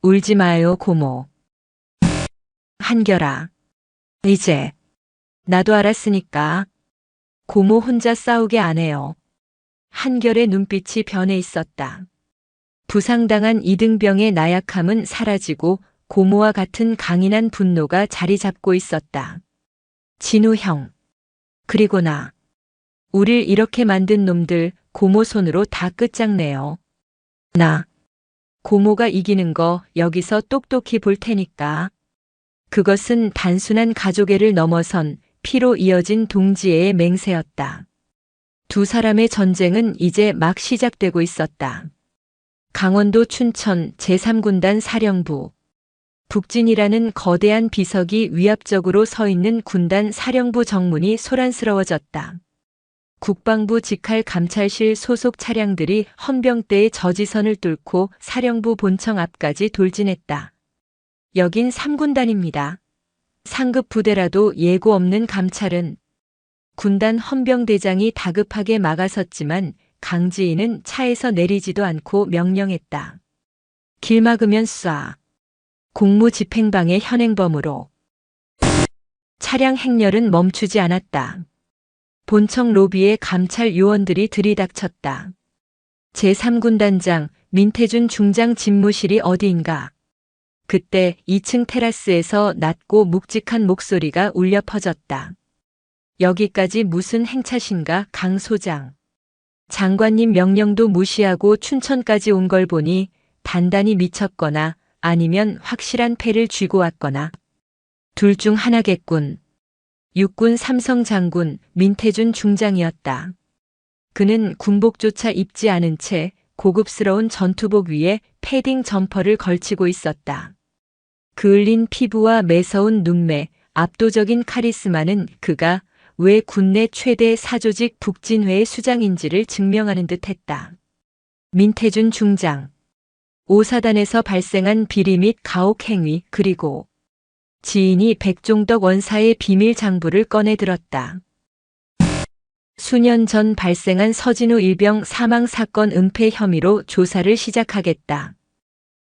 울지 마요, 고모. 한결아. 이제 나도 알았으니까 고모 혼자 싸우게 안 해요. 한결의 눈빛이 변해 있었다. 부상당한 이등병의 나약함은 사라지고 고모와 같은 강인한 분노가 자리 잡고 있었다. 진우 형. 그리고 나. 우릴 이렇게 만든 놈들 고모 손으로 다 끝장내요. 나. 고모가 이기는 거 여기서 똑똑히 볼 테니까. 그것은 단순한 가족애를 넘어선 피로 이어진 동지애의 맹세였다. 2 사람의 전쟁은 이제 막 시작되고 있었다. 강원도 춘천 제3군단 사령부. 북진이라는 거대한 비석이 위압적으로 서 있는 군단 사령부 정문이 소란스러워졌다. 국방부 직할 감찰실 소속 차량들이 헌병대의 저지선을 뚫고 사령부 본청 앞까지 돌진했다. 여긴 3군단입니다. 상급 부대라도 예고 없는 감찰은 군단 헌병대장이 다급하게 막아섰지만 강지인은 차에서 내리지도 않고 명령했다. 길 막으면 쏴. 공무집행방해 현행범으로. 차량 행렬은 멈추지 않았다. 본청 로비에 감찰 요원들이 들이닥쳤다. 제3군단장 민태준 중장 집무실이 어디인가. 그때 2층 테라스에서 낮고 묵직한 목소리가 울려 퍼졌다. 여기까지 무슨 행차신가, 강 소장. 장관님 명령도 무시하고 춘천까지 온 걸 보니 단단히 미쳤거나 아니면 확실한 패를 쥐고 왔거나 둘 중 하나겠군. 육군 삼성 장군 민태준 중장이었다. 그는 군복조차 입지 않은 채 고급스러운 전투복 위에 패딩 점퍼를 걸치고 있었다. 그을린 피부와 매서운 눈매, 압도적인 카리스마는 그가 왜 군내 최대 사조직 북진회의 수장인지를 증명하는 듯했다. 민태준 중장. 5사단에서 발생한 비리 및 가혹 행위 그리고 지인이 백종덕 원사의 비밀 장부를 꺼내 들었다. 수년 전 발생한 서진우 일병 사망 사건 은폐 혐의로 조사를 시작하겠다.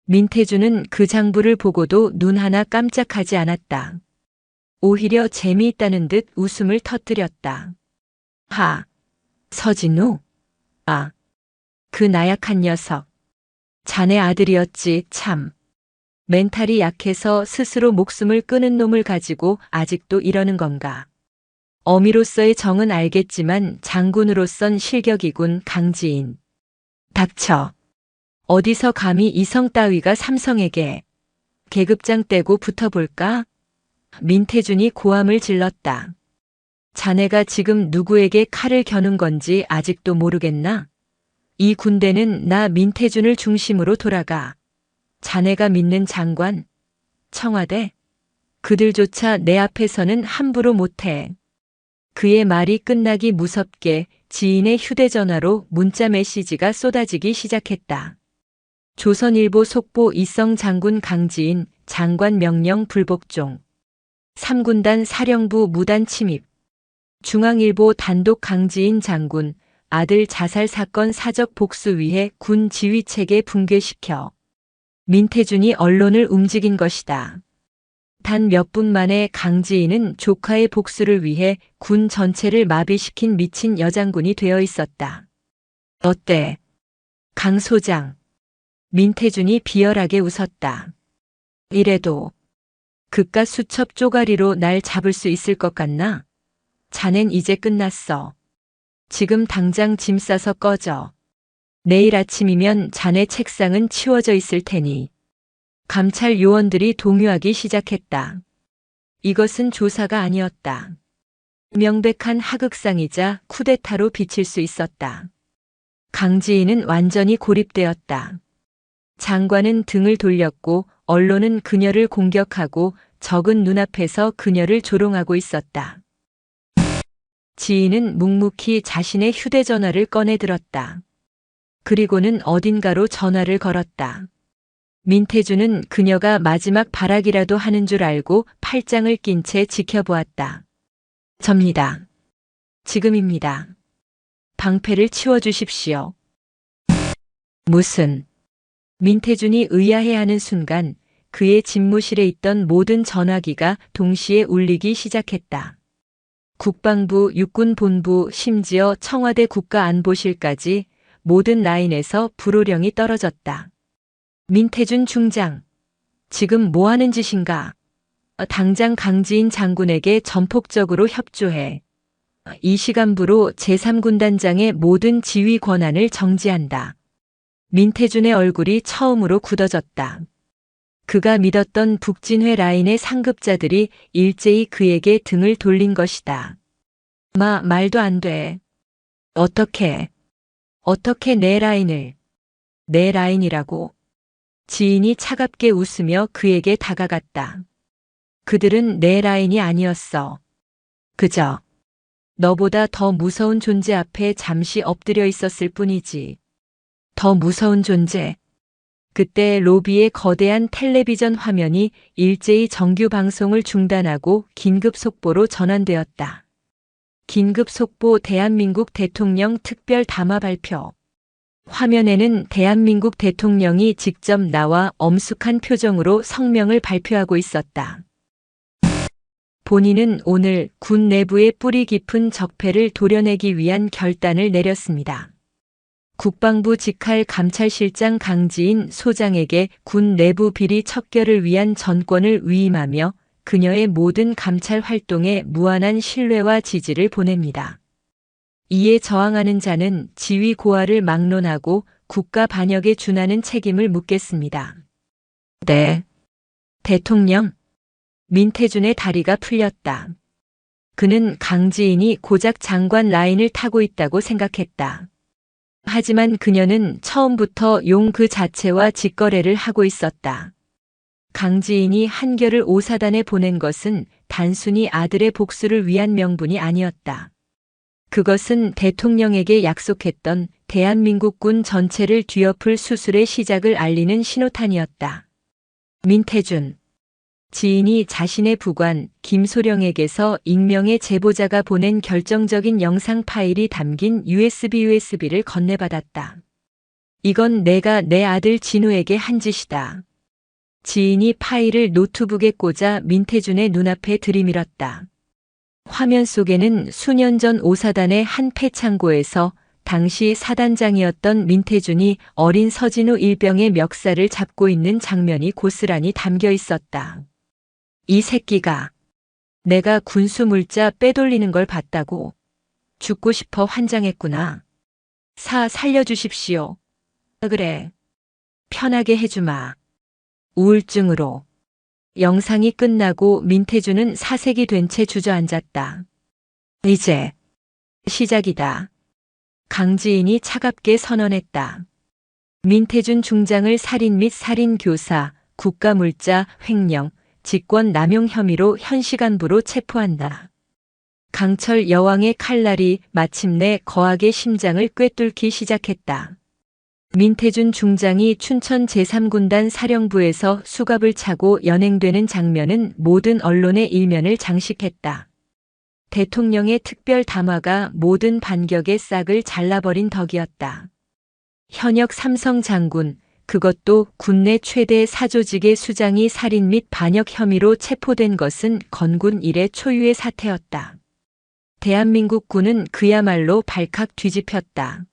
민태준은 그 장부를 보고도 눈 하나 깜짝하지 않았다. 오히려 재미있다는 듯 웃음을 터뜨렸다. 하, 서진우? 아, 그 나약한 녀석. 자네 아들이었지 참. 멘탈이 약해서 스스로 목숨을 끊은 놈을 가지고 아직도 이러는 건가. 어미로서의 정은 알겠지만 장군으로선 실격이군 강지인. 닥쳐. 어디서 감히 이성 따위가 삼성에게 계급장 떼고 붙어볼까? 민태준이 고함을 질렀다. 자네가 지금 누구에게 칼을 겨눈 건지 아직도 모르겠나? 이 군대는 나 민태준을 중심으로 돌아가. 자네가 믿는 장관, 청와대, 그들조차 내 앞에서는 함부로 못해. 그의 말이 끝나기 무섭게 지인의 휴대전화로 문자 메시지가 쏟아지기 시작했다. 조선일보 속보 이성 장군 강지인 장관 명령 불복종. 3군단 사령부 무단 침입. 중앙일보 단독 강지인 장군 아들 자살 사건 사적 복수 위해 군 지휘체계 붕괴시켜. 민태준이 언론을 움직인 것이다. 단 몇 분 만에 강지인은 조카의 복수를 위해 군 전체를 마비시킨 미친 여장군이 되어 있었다. 어때? 강 소장. 민태준이 비열하게 웃었다. 이래도 그깟 수첩 쪼가리로 날 잡을 수 있을 것 같나? 자넨 이제 끝났어. 지금 당장 짐 싸서 꺼져. 내일 아침이면 자네 책상은 치워져 있을 테니. 감찰 요원들이 동요하기 시작했다. 이것은 조사가 아니었다. 명백한 하극상이자 쿠데타로 비칠 수 있었다. 강지인은 완전히 고립되었다. 장관은 등을 돌렸고 언론은 그녀를 공격하고 적은 눈앞에서 그녀를 조롱하고 있었다. 지인은 묵묵히 자신의 휴대전화를 꺼내 들었다. 그리고는 어딘가로 전화를 걸었다. 민태준은 그녀가 마지막 발악이라도 하는 줄 알고 팔짱을 낀 채 지켜보았다. 접니다. 지금입니다. 방패를 치워주십시오. 무슨. 민태준이 의아해하는 순간 그의 집무실에 있던 모든 전화기가 동시에 울리기 시작했다. 국방부, 육군본부, 심지어 청와대 국가안보실까지 모든 라인에서 불호령이 떨어졌다. 민태준 중장, 지금 뭐 하는 짓인가? 당장 강지인 장군에게 전폭적으로 협조해. 이 시간부로 제3군단장의 모든 지휘 권한을 정지한다. 민태준의 얼굴이 처음으로 굳어졌다. 그가 믿었던 북진회 라인의 상급자들이 일제히 그에게 등을 돌린 것이다. 말도 안 돼. 어떻게 내 라인을. 내 라인이라고. 지인이 차갑게 웃으며 그에게 다가갔다. 그들은 내 라인이 아니었어. 그저 너보다 더 무서운 존재 앞에 잠시 엎드려 있었을 뿐이지. 더 무서운 존재. 그때 로비의 거대한 텔레비전 화면이 일제히 정규 방송을 중단하고 긴급 속보로 전환되었다. 긴급 속보 대한민국 대통령 특별 담화 발표. 화면에는 대한민국 대통령이 직접 나와 엄숙한 표정으로 성명을 발표하고 있었다. 본인은 오늘 군 내부의 뿌리 깊은 적폐를 도려내기 위한 결단을 내렸습니다. 국방부 직할 감찰실장 강지인 소장에게 군 내부 비리 척결을 위한 전권을 위임하며 그녀의 모든 감찰 활동에 무한한 신뢰와 지지를 보냅니다. 이에 저항하는 자는 지위 고하를 막론하고 국가 반역에 준하는 책임을 묻겠습니다. 네. 대통령. 민태준의 다리가 풀렸다. 그는 강지인이 고작 장관 라인을 타고 있다고 생각했다. 하지만 그녀는 처음부터 용 그 자체와 직거래를 하고 있었다. 강지인이 한결을 오사단에 보낸 것은 단순히 아들의 복수를 위한 명분이 아니었다. 그것은 대통령에게 약속했던 대한민국 군 전체를 뒤엎을 수술의 시작을 알리는 신호탄이었다. 민태준. 지인이 자신의 부관 김소령에게서 익명의 제보자가 보낸 결정적인 영상 파일이 담긴 USB를 건네받았다. 이건 내가 내 아들 진우에게 한 짓이다. 지인이 파일을 노트북에 꽂아 민태준의 눈앞에 들이밀었다. 화면 속에는 수년 전 오사단의 한 폐창고에서 당시 사단장이었던 민태준이 어린 서진우 일병의 멱살을 잡고 있는 장면이 고스란히 담겨 있었다. 이 새끼가 내가 군수 물자 빼돌리는 걸 봤다고 죽고 싶어 환장했구나. 살려주십시오. 그래. 편하게 해주마. 우울증으로. 영상이 끝나고 민태준은 사색이 된 채 주저앉았다. 이제 시작이다. 강지인이 차갑게 선언했다. 민태준 중장을 살인 및 살인교사, 국가물자, 횡령, 직권남용 혐의로 현시간부로 체포한다. 강철 여왕의 칼날이 마침내 거학의 심장을 꿰뚫기 시작했다. 민태준 중장이 춘천 제3군단 사령부에서 수갑을 차고 연행되는 장면은 모든 언론의 일면을 장식했다. 대통령의 특별 담화가 모든 반격의 싹을 잘라버린 덕이었다. 현역 삼성 장군, 그것도 군내 최대 사조직의 수장이 살인 및 반역 혐의로 체포된 것은 건군 이래 초유의 사태였다. 대한민국 군은 그야말로 발칵 뒤집혔다.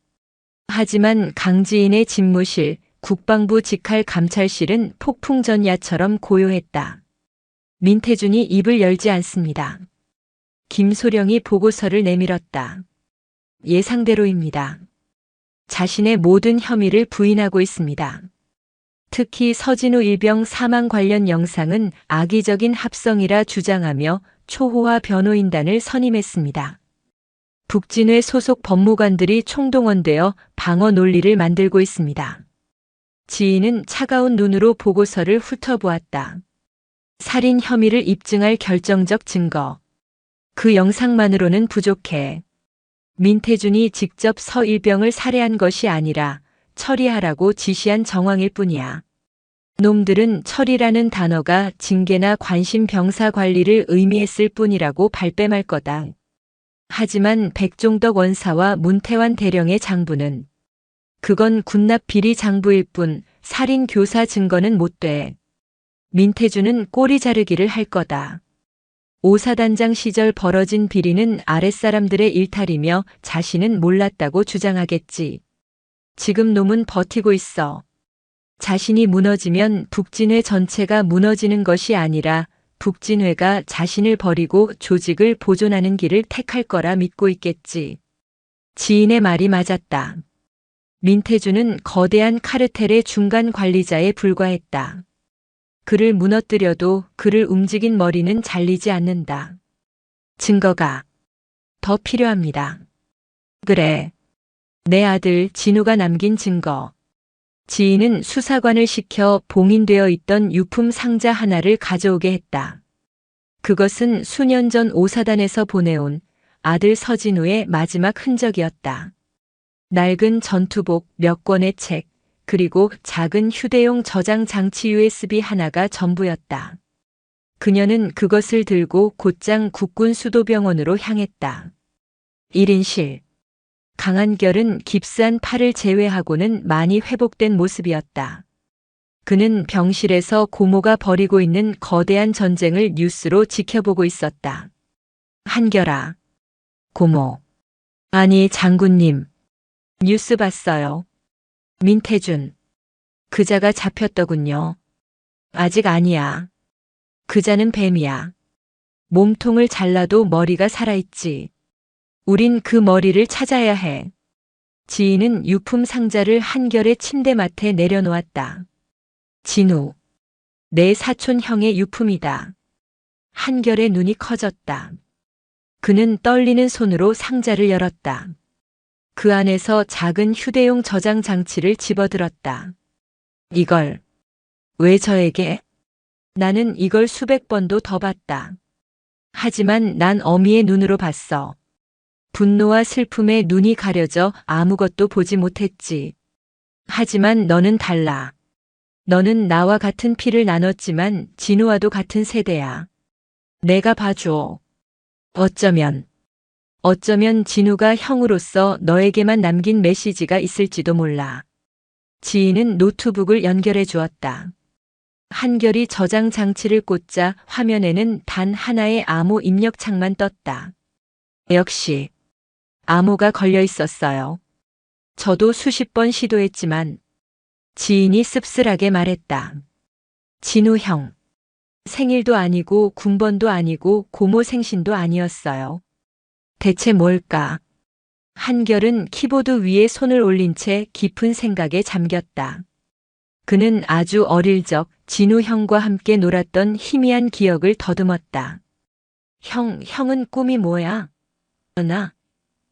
하지만 강지인의 집무실, 국방부 직할 감찰실은 폭풍전야처럼 고요했다. 민태준이 입을 열지 않습니다. 김소령이 보고서를 내밀었다. 예상대로입니다. 자신의 모든 혐의를 부인하고 있습니다. 특히 서진우 일병 사망 관련 영상은 악의적인 합성이라 주장하며 초호화 변호인단을 선임했습니다. 북진회 소속 법무관들이 총동원되어 방어 논리를 만들고 있습니다. 지인은 차가운 눈으로 보고서를 훑어보았다. 살인 혐의를 입증할 결정적 증거. 그 영상만으로는 부족해. 민태준이 직접 서 일병을 살해한 것이 아니라 처리하라고 지시한 정황일 뿐이야. 놈들은 처리라는 단어가 징계나 관심 병사 관리를 의미했을 뿐이라고 발뺌할 거다. 하지만 백종덕 원사와 문태환 대령의 장부는 그건 군납 비리 장부일 뿐 살인 교사 증거는 못 돼. 민태준은 꼬리 자르기를 할 거다. 오사단장 시절 벌어진 비리는 아랫사람들의 일탈이며 자신은 몰랐다고 주장하겠지. 지금 놈은 버티고 있어. 자신이 무너지면 북진회 전체가 무너지는 것이 아니라 북진회가 자신을 버리고 조직을 보존하는 길을 택할 거라 믿고 있겠지. 지인의 말이 맞았다. 민태준은 거대한 카르텔의 중간 관리자에 불과했다. 그를 무너뜨려도 그를 움직인 머리는 잘리지 않는다. 증거가 더 필요합니다. 그래. 내 아들 진우가 남긴 증거. 지인은 수사관을 시켜 봉인되어 있던 유품 상자 하나를 가져오게 했다. 그것은 수년 전 오사단에서 보내온 아들 서진우의 마지막 흔적이었다. 낡은 전투복 몇 권의 책, 그리고 작은 휴대용 저장 장치 USB 하나가 전부였다. 그녀는 그것을 들고 곧장 국군 수도병원으로 향했다. 1인실. 강한결은 깁스한 팔을 제외하고는 많이 회복된 모습이었다. 그는 병실에서 고모가 벌이고 있는 거대한 전쟁을 뉴스로 지켜보고 있었다. 한결아. 고모. 아니 장군님. 뉴스 봤어요. 민태준. 그자가 잡혔더군요. 아직 아니야. 그자는 뱀이야. 몸통을 잘라도 머리가 살아있지. 우린 그 머리를 찾아야 해. 지인은 유품 상자를 한결의 침대맡에 내려놓았다. 진우. 내 사촌 형의 유품이다. 한결의 눈이 커졌다. 그는 떨리는 손으로 상자를 열었다. 그 안에서 작은 휴대용 저장 장치를 집어들었다. 이걸 왜 저에게? 나는 이걸 수백 번도 더 봤다. 하지만 난 어미의 눈으로 봤어. 분노와 슬픔에 눈이 가려져 아무것도 보지 못했지. 하지만 너는 달라. 너는 나와 같은 피를 나눴지만 진우와도 같은 세대야. 내가 봐줘. 어쩌면 진우가 형으로서 너에게만 남긴 메시지가 있을지도 몰라. 지인은 노트북을 연결해 주었다. 한결이 저장 장치를 꽂자 화면에는 단 하나의 암호 입력창만 떴다. 역시 암호가 걸려 있었어요. 저도 수십 번 시도했지만 지인이 씁쓸하게 말했다. 진우 형. 생일도 아니고 군번도 아니고 고모 생신도 아니었어요. 대체 뭘까? 한결은 키보드 위에 손을 올린 채 깊은 생각에 잠겼다. 그는 아주 어릴 적 진우 형과 함께 놀았던 희미한 기억을 더듬었다. 형은 꿈이 뭐야?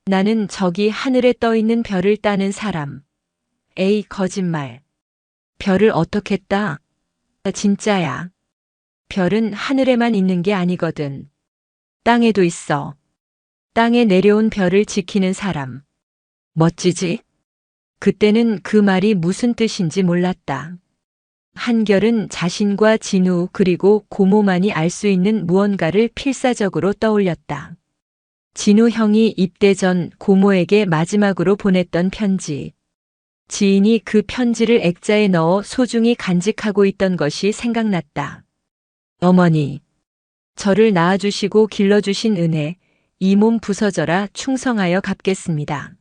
나는 저기 하늘에 떠 있는 별을 따는 사람. 에이, 거짓말. 별을 어떻게 따? 진짜야. 별은 하늘에만 있는 게 아니거든. 땅에도 있어. 땅에 내려온 별을 지키는 사람. 멋지지? 그때는 그 말이 무슨 뜻인지 몰랐다. 한결은 자신과 진우 그리고 고모만이 알 수 있는 무언가를 필사적으로 떠올렸다. 진우 형이 입대 전 고모에게 마지막으로 보냈던 편지. 지인이 그 편지를 액자에 넣어 소중히 간직하고 있던 것이 생각났다. 어머니, 저를 낳아주시고 길러주신 은혜, 이 몸 부서져라 충성하여 갚겠습니다.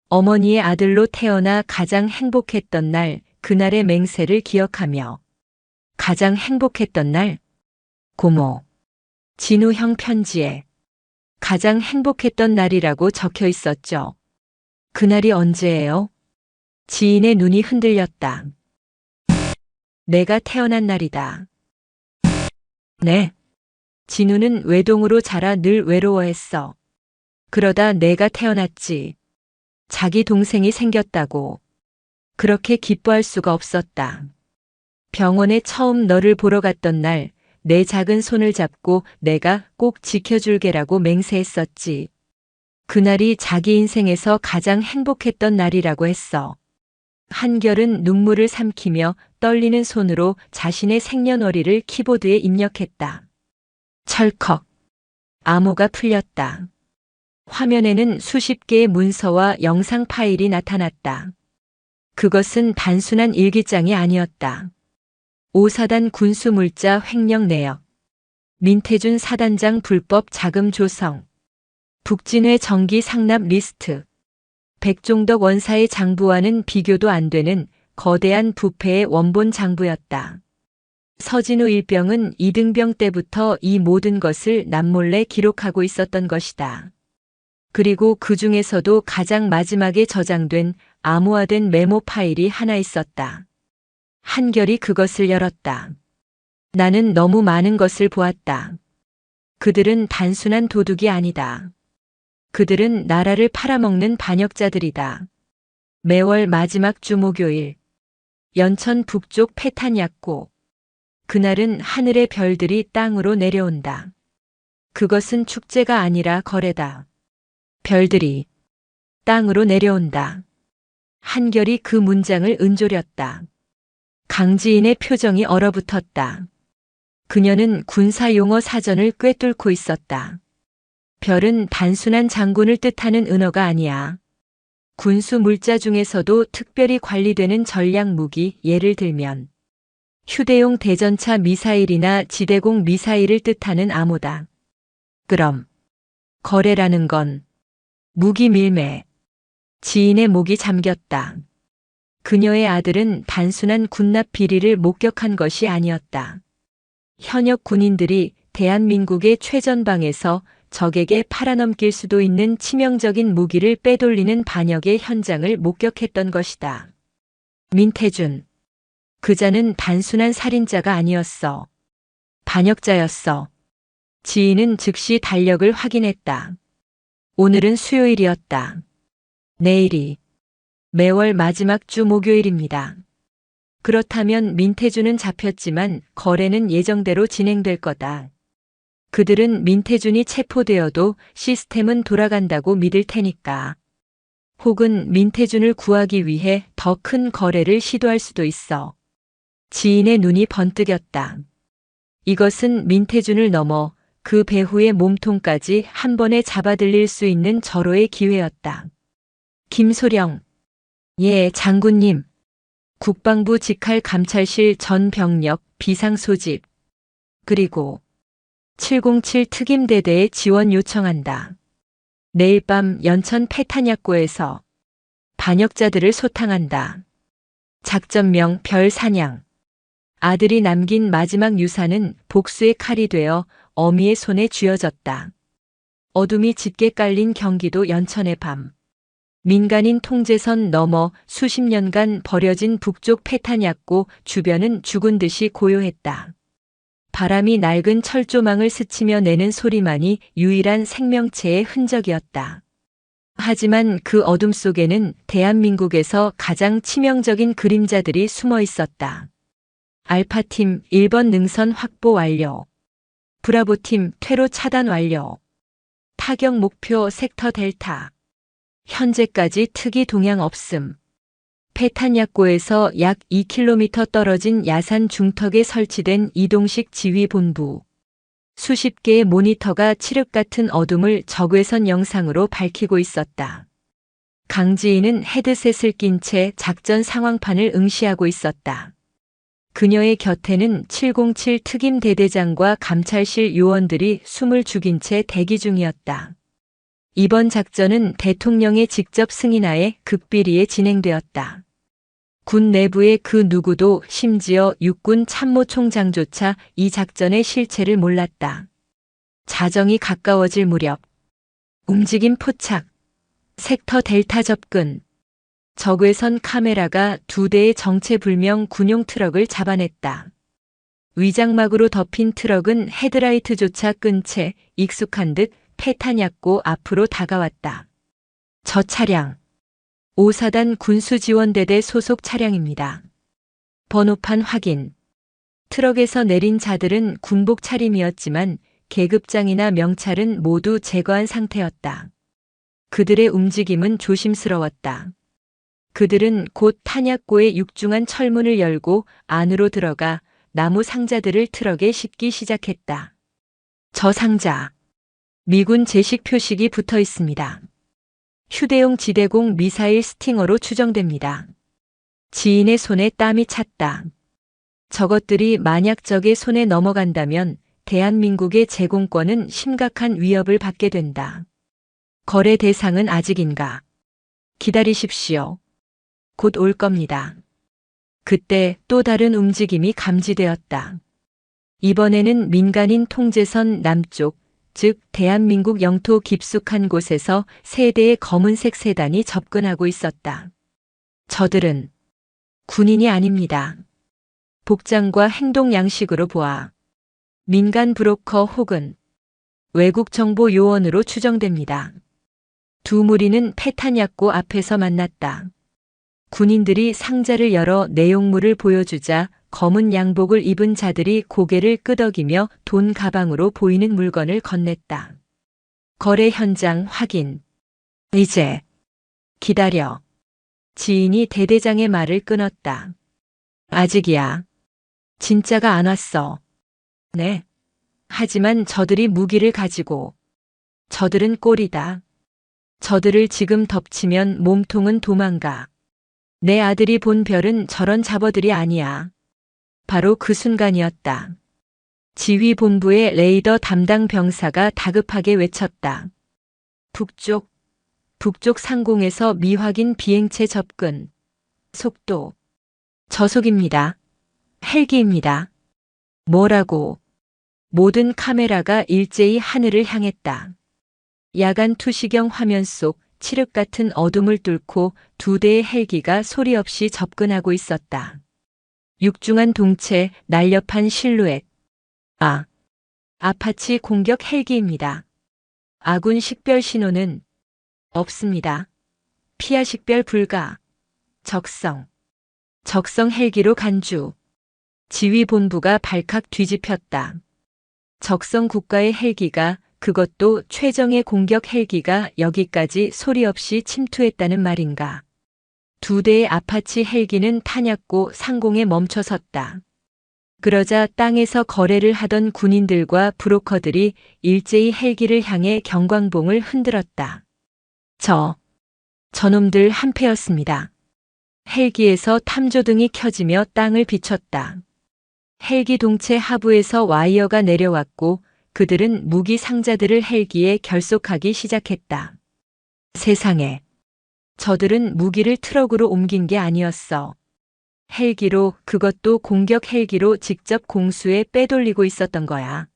어머니의 아들로 태어나 가장 행복했던 날, 그날의 맹세를 기억하며. 가장 행복했던 날? 고모. 진우 형 편지에 가장 행복했던 날이라고 적혀 있었죠. 그날이 언제예요? 지인의 눈이 흔들렸다. 내가 태어난 날이다. 네. 진우는 외동으로 자라 늘 외로워했어. 그러다 내가 태어났지. 자기 동생이 생겼다고. 그렇게 기뻐할 수가 없었다. 병원에 처음 너를 보러 갔던 날, 내 작은 손을 잡고 내가 꼭 지켜줄게라고 맹세했었지. 그날이 자기 인생에서 가장 행복했던 날이라고 했어. 한결은 눈물을 삼키며 떨리는 손으로 자신의 생년월일을 키보드에 입력했다. 철컥. 암호가 풀렸다. 화면에는 수십 개의 문서와 영상 파일이 나타났다. 그것은 단순한 일기장이 아니었다. 5사단 군수물자 횡령 내역, 민태준 사단장 불법 자금 조성, 북진회 정기 상납 리스트, 백종덕 원사의 장부와는 비교도 안 되는 거대한 부패의 원본 장부였다. 서진우 일병은 이등병 때부터 이 모든 것을 남몰래 기록하고 있었던 것이다. 그리고 그 중에서도 가장 마지막에 저장된 암호화된 메모 파일이 하나 있었다. 한결이 그것을 열었다. 나는 너무 많은 것을 보았다. 그들은 단순한 도둑이 아니다. 그들은 나라를 팔아먹는 반역자들이다. 매월 마지막 주 목요일, 연천 북쪽 패탄약고. 그날은 하늘의 별들이 땅으로 내려온다. 그것은 축제가 아니라 거래다. 별들이 땅으로 내려온다. 한결이 그 문장을 은조렸다. 강지인의 표정이 얼어붙었다. 그녀는 군사용어 사전을 꿰뚫고 있었다. 별은 단순한 장군을 뜻하는 은어가 아니야. 군수 물자 중에서도 특별히 관리되는 전략 무기, 예를 들면 휴대용 대전차 미사일이나 지대공 미사일을 뜻하는 암호다. 그럼 거래라는 건 무기 밀매. 지인의 목이 잠겼다. 그녀의 아들은 단순한 군납 비리를 목격한 것이 아니었다. 현역 군인들이 대한민국의 최전방에서 적에게 팔아넘길 수도 있는 치명적인 무기를 빼돌리는 반역의 현장을 목격했던 것이다. 민태준. 그자는 단순한 살인자가 아니었어. 반역자였어. 지인은 즉시 달력을 확인했다. 오늘은 수요일이었다. 내일이 매월 마지막 주 목요일입니다. 그렇다면 민태준은 잡혔지만 거래는 예정대로 진행될 거다. 그들은 민태준이 체포되어도 시스템은 돌아간다고 믿을 테니까. 혹은 민태준을 구하기 위해 더 큰 거래를 시도할 수도 있어. 지인의 눈이 번뜩였다. 이것은 민태준을 넘어 그 배후의 몸통까지 한 번에 잡아들릴 수 있는 절호의 기회였다. 김소령. 예, 장군님. 국방부 직할 감찰실 전 병력 비상 소집. 그리고 707 특임대대에 지원 요청한다. 내일 밤 연천 패탄약고에서 반역자들을 소탕한다. 작전명 별사냥. 아들이 남긴 마지막 유산은 복수의 칼이 되어 어미의 손에 쥐어졌다. 어둠이 짙게 깔린 경기도 연천의 밤. 민간인 통제선 넘어 수십 년간 버려진 북쪽 패탄약고 주변은 죽은 듯이 고요했다. 바람이 낡은 철조망을 스치며 내는 소리만이 유일한 생명체의 흔적이었다. 하지만 그 어둠 속에는 대한민국에서 가장 치명적인 그림자들이 숨어 있었다. 알파팀 1번 능선 확보 완료. 브라보팀 퇴로 차단 완료. 타격 목표 섹터 델타. 현재까지 특이 동향 없음. 페탄약고에서 약 2km 떨어진 야산 중턱에 설치된 이동식 지휘본부. 수십 개의 모니터가 칠흑 같은 어둠을 적외선 영상으로 밝히고 있었다. 강지인은 헤드셋을 낀 채 작전 상황판을 응시하고 있었다. 그녀의 곁에는 707 특임 대대장과 감찰실 요원들이 숨을 죽인 채 대기 중이었다. 이번 작전은 대통령의 직접 승인하에 극비리에 진행되었다. 군 내부의 그 누구도 심지어 육군 참모총장조차 이 작전의 실체를 몰랐다. 자정이 가까워질 무렵 움직임 포착, 섹터 델타 접근, 적외선 카메라가 2대의 정체불명 군용 트럭을 잡아냈다. 위장막으로 덮인 트럭은 헤드라이트조차 끈 채 익숙한 듯 페탄약고 앞으로 다가왔다. 저 차량, 5사단 군수지원대대 소속 차량입니다. 번호판 확인. 트럭에서 내린 자들은 군복 차림이었지만 계급장이나 명찰은 모두 제거한 상태였다. 그들의 움직임은 조심스러웠다. 그들은 곧 탄약고의 육중한 철문을 열고 안으로 들어가 나무 상자들을 트럭에 싣기 시작했다. 저 상자, 미군 제식 표식이 붙어 있습니다. 휴대용 지대공 미사일 스팅어로 추정됩니다. 지인의 손에 땀이 찼다. 저것들이 만약 적의 손에 넘어간다면 대한민국의 제공권은 심각한 위협을 받게 된다. 거래 대상은 아직인가? 기다리십시오. 곧 올 겁니다. 그때 또 다른 움직임이 감지되었다. 이번에는 민간인 통제선 남쪽, 즉 대한민국 영토 깊숙한 곳에서 3대의 검은색 세단이 접근하고 있었다. 저들은 군인이 아닙니다. 복장과 행동 양식으로 보아 민간 브로커 혹은 외국 정보 요원으로 추정됩니다. 두 무리는 페탄약고 앞에서 만났다. 군인들이 상자를 열어 내용물을 보여주자 검은 양복을 입은 자들이 고개를 끄덕이며 돈 가방으로 보이는 물건을 건넸다. 거래 현장 확인. 이제 기다려. 지인이 대대장의 말을 끊었다. 아직이야. 진짜가 안 왔어. 네. 하지만 저들이 무기를 가지고. 저들은 꼴이다. 저들을 지금 덮치면 몸통은 도망가. 내 아들이 본 별은 저런 잡어들이 아니야. 바로 그 순간이었다. 지휘본부의 레이더 담당 병사가 다급하게 외쳤다. 북쪽 상공에서 미확인 비행체 접근. 속도. 저속입니다. 헬기입니다. 뭐라고? 모든 카메라가 일제히 하늘을 향했다. 야간 투시경 화면 속 칠흑 같은 어둠을 뚫고 2대의 헬기가 소리 없이 접근하고 있었다. 육중한 동체, 날렵한 실루엣. 아파치 공격 헬기입니다. 아군 식별 신호는 없습니다. 피하 식별 불가. 적성 헬기로 간주. 지휘본부가 발칵 뒤집혔다. 적성 국가의 헬기가, 그것도 최정예 공격 헬기가 여기까지 소리 없이 침투했다는 말인가. 2대의 아파치 헬기는 탄약고 상공에 멈춰섰다. 그러자 땅에서 거래를 하던 군인들과 브로커들이 일제히 헬기를 향해 경광봉을 흔들었다. 저놈들 한패였습니다. 헬기에서 탐조등이 켜지며 땅을 비췄다. 헬기 동체 하부에서 와이어가 내려왔고 그들은 무기 상자들을 헬기에 결속하기 시작했다. 세상에. 저들은 무기를 트럭으로 옮긴 게 아니었어. 헬기로, 그것도 공격 헬기로 직접 공수에 빼돌리고 있었던 거야.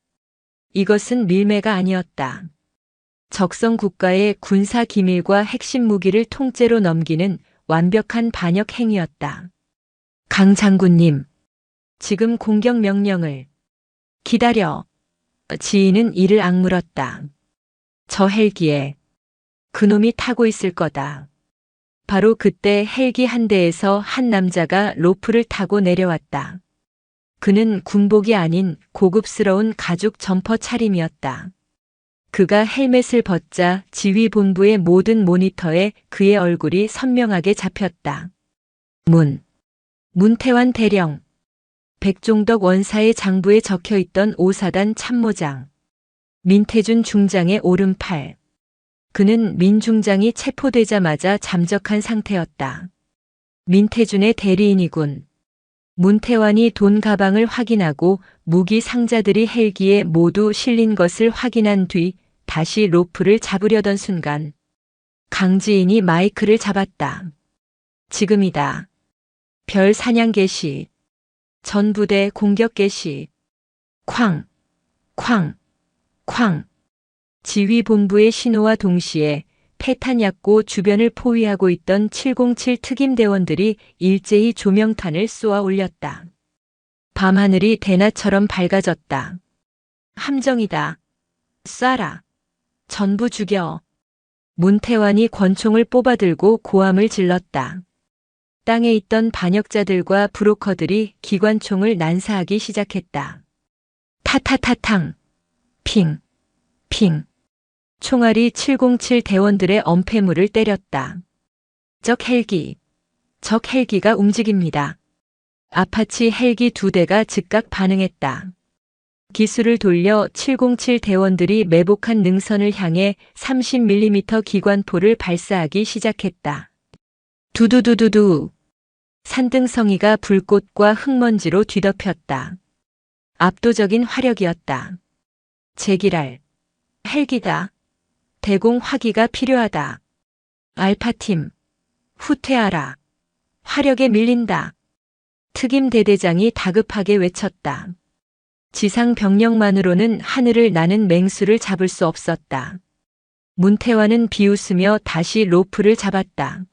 이것은 밀매가 아니었다. 적성 국가의 군사 기밀과 핵심 무기를 통째로 넘기는 완벽한 반역 행위였다. 강 장군님, 지금 공격 명령을. 기다려. 지인은 이를 악물었다. 저 헬기에 그놈이 타고 있을 거다. 바로 그때 헬기 한 대에서 한 남자가 로프를 타고 내려왔다. 그는 군복이 아닌 고급스러운 가죽 점퍼 차림이었다. 그가 헬멧을 벗자 지휘본부의 모든 모니터에 그의 얼굴이 선명하게 잡혔다. 문태환 대령. 백종덕 원사의 장부에 적혀있던 5사단 참모장. 민태준 중장의 오른팔. 그는 민 중장이 체포되자마자 잠적한 상태였다. 민태준의 대리인이군. 문태환이 돈 가방을 확인하고 무기 상자들이 헬기에 모두 실린 것을 확인한 뒤 다시 로프를 잡으려던 순간 강지인이 마이크를 잡았다. 지금이다. 별 사냥 개시. 전부대 공격 개시. 쾅, 쾅, 쾅. 지휘본부의 신호와 동시에 패탄약고 주변을 포위하고 있던 707 특임대원들이 일제히 조명탄을 쏘아 올렸다. 밤하늘이 대낮처럼 밝아졌다. 함정이다. 쏴라. 전부 죽여. 문태환이 권총을 뽑아들고 고함을 질렀다. 땅에 있던 반역자들과 브로커들이 기관총을 난사하기 시작했다. 타타타탕. 핑. 핑. 총알이 707 대원들의 엄폐물을 때렸다. 적 헬기가 움직입니다. 아파치 헬기 2대가 즉각 반응했다. 기술을 돌려 707 대원들이 매복한 능선을 향해 30mm 기관포를 발사하기 시작했다. 두두두두두. 산등성이가 불꽃과 흙먼지로 뒤덮였다. 압도적인 화력이었다. 제기랄. 헬기다. 대공 화기가 필요하다. 알파팀. 후퇴하라. 화력에 밀린다. 특임 대대장이 다급하게 외쳤다. 지상 병력만으로는 하늘을 나는 맹수를 잡을 수 없었다. 문태환은 비웃으며 다시 로프를 잡았다.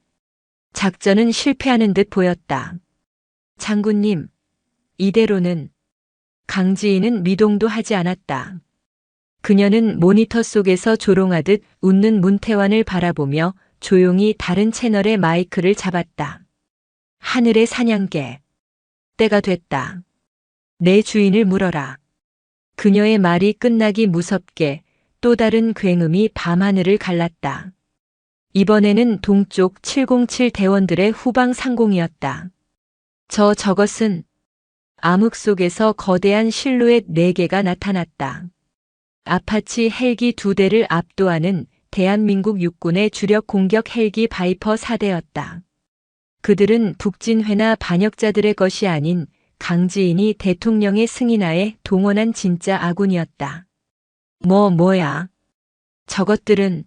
작전은 실패하는 듯 보였다. 장군님, 이대로는. 강지인은 미동도 하지 않았다. 그녀는 모니터 속에서 조롱하듯 웃는 문태환을 바라보며 조용히 다른 채널의 마이크를 잡았다. 하늘의 사냥개. 때가 됐다. 내 주인을 물어라. 그녀의 말이 끝나기 무섭게 또 다른 굉음이 밤하늘을 갈랐다. 이번에는 동쪽 707 대원들의 후방 상공이었다. 저것은 암흑 속에서 거대한 실루엣 4개가 나타났다. 아파치 헬기 2대를 압도하는 대한민국 육군의 주력 공격 헬기 바이퍼 4대였다. 그들은 북진회나 반역자들의 것이 아닌 강지인이 대통령의 승인하에 동원한 진짜 아군이었다. 뭐야? 저것들은.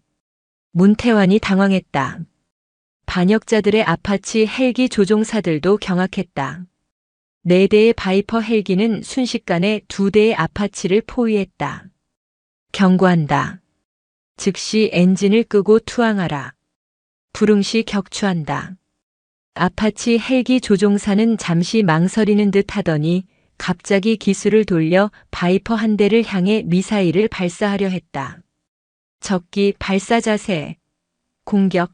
문태환이 당황했다. 반역자들의 아파치 헬기 조종사들도 경악했다. 4대의 바이퍼 헬기는 순식간에 2대의 아파치를 포위했다. 경고한다. 즉시 엔진을 끄고 투항하라. 불응시 격추한다. 아파치 헬기 조종사는 잠시 망설이는 듯 하더니 갑자기 기술을 돌려 바이퍼 한 대를 향해 미사일을 발사하려 했다. 적기 발사 자세. 공격.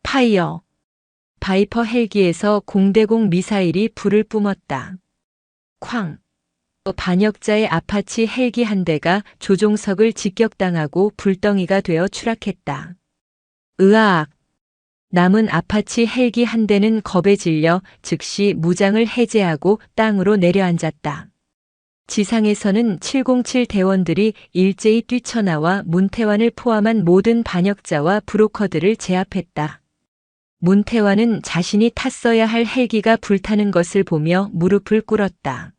파이어. 바이퍼 헬기에서 공대공 미사일이 불을 뿜었다. 쾅. 반역자의 아파치 헬기 한 대가 조종석을 직격당하고 불덩이가 되어 추락했다. 으악. 남은 아파치 헬기 한 대는 겁에 질려 즉시 무장을 해제하고 땅으로 내려앉았다. 지상에서는 707 대원들이 일제히 뛰쳐나와 문태환을 포함한 모든 반역자와 브로커들을 제압했다. 문태환은 자신이 탔어야 할 헬기가 불타는 것을 보며 무릎을 꿇었다.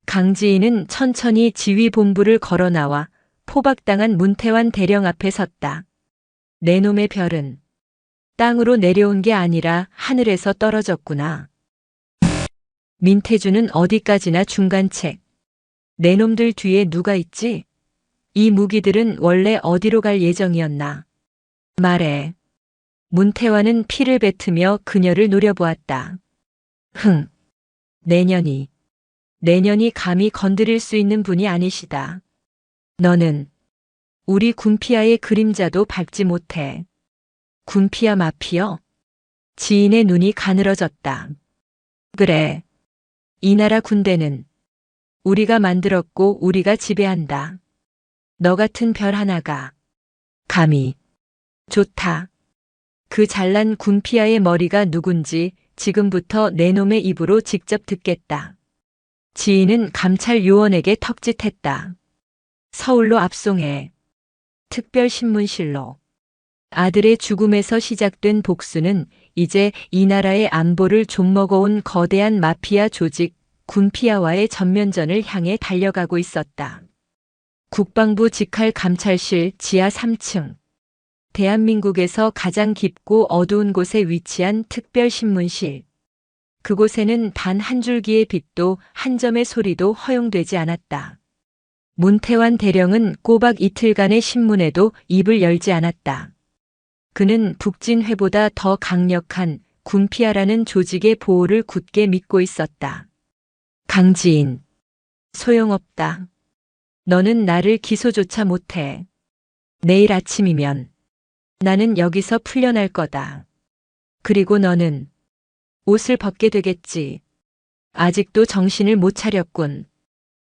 강지인은 천천히 지휘본부를 걸어 나와 포박당한 문태환 대령 앞에 섰다. 내 놈의 별은 땅으로 내려온 게 아니라 하늘에서 떨어졌구나. 민태준은 어디까지나 중간책. 내 놈들 뒤에 누가 있지? 이 무기들은 원래 어디로 갈 예정이었나? 말해. 문태환은 피를 뱉으며 그녀를 노려보았다. 내년이. 내년이 감히 건드릴 수 있는 분이 아니시다. 너는 우리 군피아의 그림자도 밟지 못해. 군피아 마피여? 지인의 눈이 가늘어졌다. 그래. 이 나라 군대는 우리가 만들었고 우리가 지배한다. 너 같은 별 하나가 감히. 좋다. 그 잘난 군피아의 머리가 누군지 지금부터 내 놈의 입으로 직접 듣겠다. 지인은 감찰 요원에게 턱짓했다. 서울로 압송해. 특별신문실로. 아들의 죽음에서 시작된 복수는 이제 이 나라의 안보를 좀먹어온 거대한 마피아 조직 군피아와의 전면전을 향해 달려가고 있었다. 국방부 직할 감찰실 지하 3층. 대한민국에서 가장 깊고 어두운 곳에 위치한 특별신문실. 그곳에는 단 한 줄기의 빛도 한 점의 소리도 허용되지 않았다. 문태환 대령은 꼬박 이틀간의 신문에도 입을 열지 않았다. 그는 북진회보다 더 강력한 군피아라는 조직의 보호를 굳게 믿고 있었다. 강지인. 소용없다. 너는 나를 기소조차 못해. 내일 아침이면 나는 여기서 풀려날 거다. 그리고 너는 옷을 벗게 되겠지. 아직도 정신을 못 차렸군.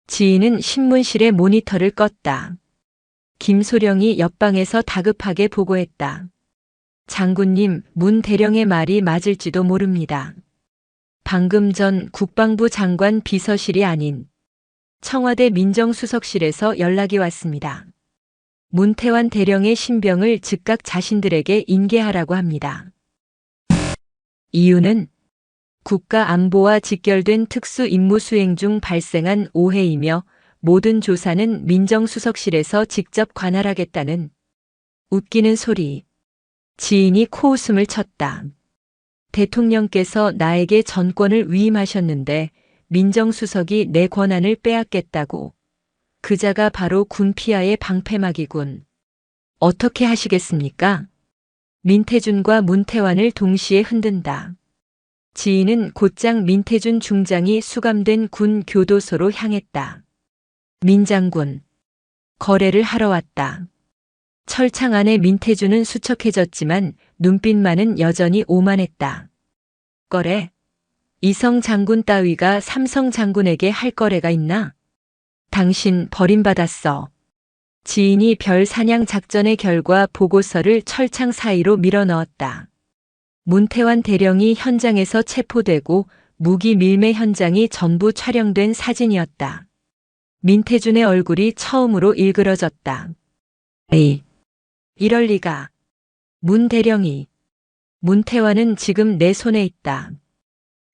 지인은 신문실의 모니터를 껐다. 김소령이 옆방에서 다급하게 보고했다. 장군님, 문 대령의 말이 맞을지도 모릅니다. 방금 전 국방부 장관 비서실이 아닌 청와대 민정수석실에서 연락이 왔습니다. 문태환 대령의 신병을 즉각 자신들에게 인계하라고 합니다. 이유는 국가 안보와 직결된 특수 임무 수행 중 발생한 오해이며 모든 조사는 민정수석실에서 직접 관할하겠다는. 웃기는 소리. 지인이 코웃음을 쳤다. 대통령께서 나에게 전권을 위임하셨는데 민정수석이 내 권한을 빼앗겠다고. 그자가 바로 군피아의 방패막이군. 어떻게 하시겠습니까? 민태준과 문태환을 동시에 흔든다. 지인은 곧장 민태준 중장이 수감된 군 교도소로 향했다. 민장군. 거래를 하러 왔다. 철창 안에 민태준은 수척해졌지만 눈빛만은 여전히 오만했다. 거래? 이성 장군 따위가 삼성 장군에게 할 거래가 있나? 당신 버림받았어. 지인이 별 사냥 작전의 결과 보고서를 철창 사이로 밀어넣었다. 문태환 대령이 현장에서 체포되고 무기 밀매 현장이 전부 촬영된 사진이었다. 민태준의 얼굴이 처음으로 일그러졌다. 에이, 이럴 리가. 문 대령이. 문태환은 지금 내 손에 있다.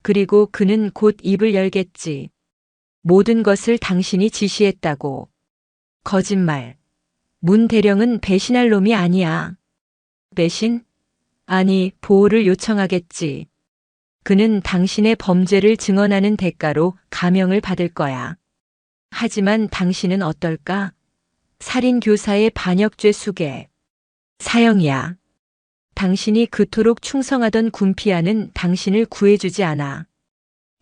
그리고 그는 곧 입을 열겠지. 모든 것을 당신이 지시했다고. 거짓말. 문 대령은 배신할 놈이 아니야. 배신? 아니, 보호를 요청하겠지. 그는 당신의 범죄를 증언하는 대가로 감형을 받을 거야. 하지만 당신은 어떨까? 살인교사의 반역죄 수괴. 사형이야. 당신이 그토록 충성하던 군피아는 당신을 구해주지 않아.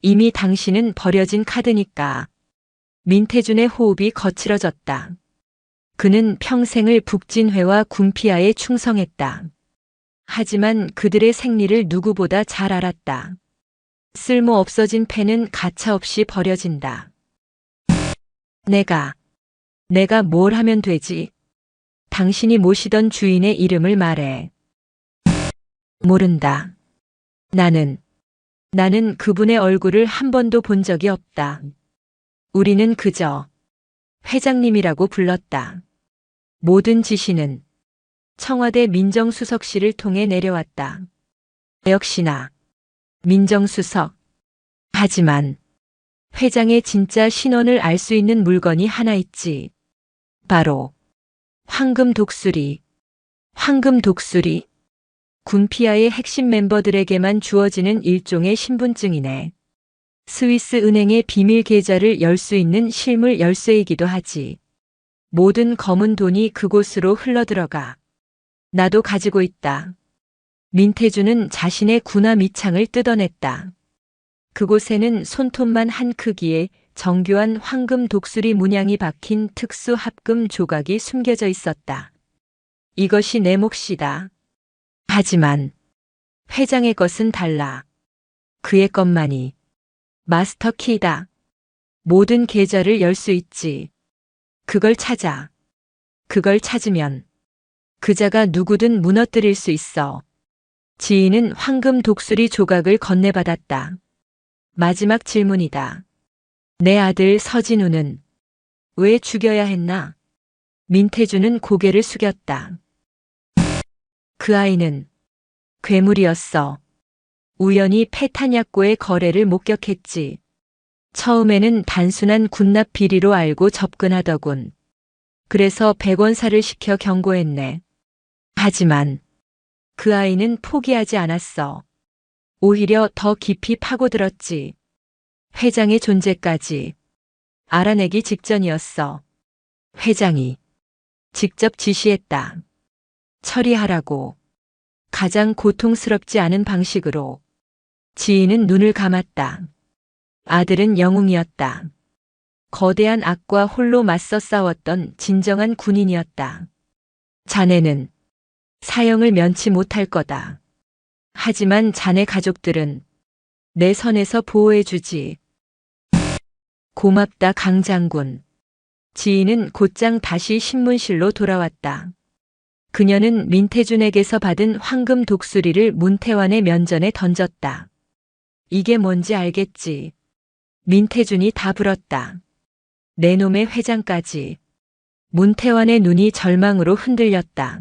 이미 당신은 버려진 카드니까. 민태준의 호흡이 거칠어졌다. 그는 평생을 북진회와 군피아에 충성했다. 하지만 그들의 생리를 누구보다 잘 알았다. 쓸모 없어진 패는 가차없이 버려진다. 내가 뭘 하면 되지? 당신이 모시던 주인의 이름을 말해. 모른다. 나는 그분의 얼굴을 한 번도 본 적이 없다. 우리는 그저 회장님이라고 불렀다. 모든 지시는 청와대 민정수석실을 통해 내려왔다. 역시나 민정수석. 하지만 회장의 진짜 신원을 알 수 있는 물건이 하나 있지. 바로 황금 독수리. 황금 독수리. 군피아의 핵심 멤버들에게만 주어지는 일종의 신분증이네. 스위스 은행의 비밀 계좌를 열 수 있는 실물 열쇠이기도 하지. 모든 검은 돈이 그곳으로 흘러들어가. 나도 가지고 있다. 민태준은 자신의 군화 밑창을 뜯어냈다. 그곳에는 손톱만 한 크기의 정교한 황금 독수리 문양이 박힌 특수 합금 조각이 숨겨져 있었다. 이것이 내 몫이다. 하지만 회장의 것은 달라. 그의 것만이 마스터 키다. 모든 계좌를 열 수 있지. 그걸 찾아. 그걸 찾으면 그자가 누구든 무너뜨릴 수 있어. 지인은 황금 독수리 조각을 건네받았다. 마지막 질문이다. 내 아들 서진우는 왜 죽여야 했나? 민태주는 고개를 숙였다. 그 아이는 괴물이었어. 우연히 페타냐코의 거래를 목격했지. 처음에는 단순한 군납 비리로 알고 접근하더군. 그래서 100원사를 시켜 경고했네. 하지만 그 아이는 포기하지 않았어. 오히려 더 깊이 파고들었지. 회장의 존재까지 알아내기 직전이었어. 회장이 직접 지시했다. 처리하라고. 가장 고통스럽지 않은 방식으로. 지인은 눈을 감았다. 아들은 영웅이었다. 거대한 악과 홀로 맞서 싸웠던 진정한 군인이었다. 자네는 사형을 면치 못할 거다. 하지만 자네 가족들은 내 선에서 보호해주지. 고맙다, 강 장군. 지인은 곧장 다시 신문실로 돌아왔다. 그녀는 민태준에게서 받은 황금 독수리를 문태환의 면전에 던졌다. 이게 뭔지 알겠지. 민태준이 다 불었다. 내 놈의 회장까지. 문태환의 눈이 절망으로 흔들렸다.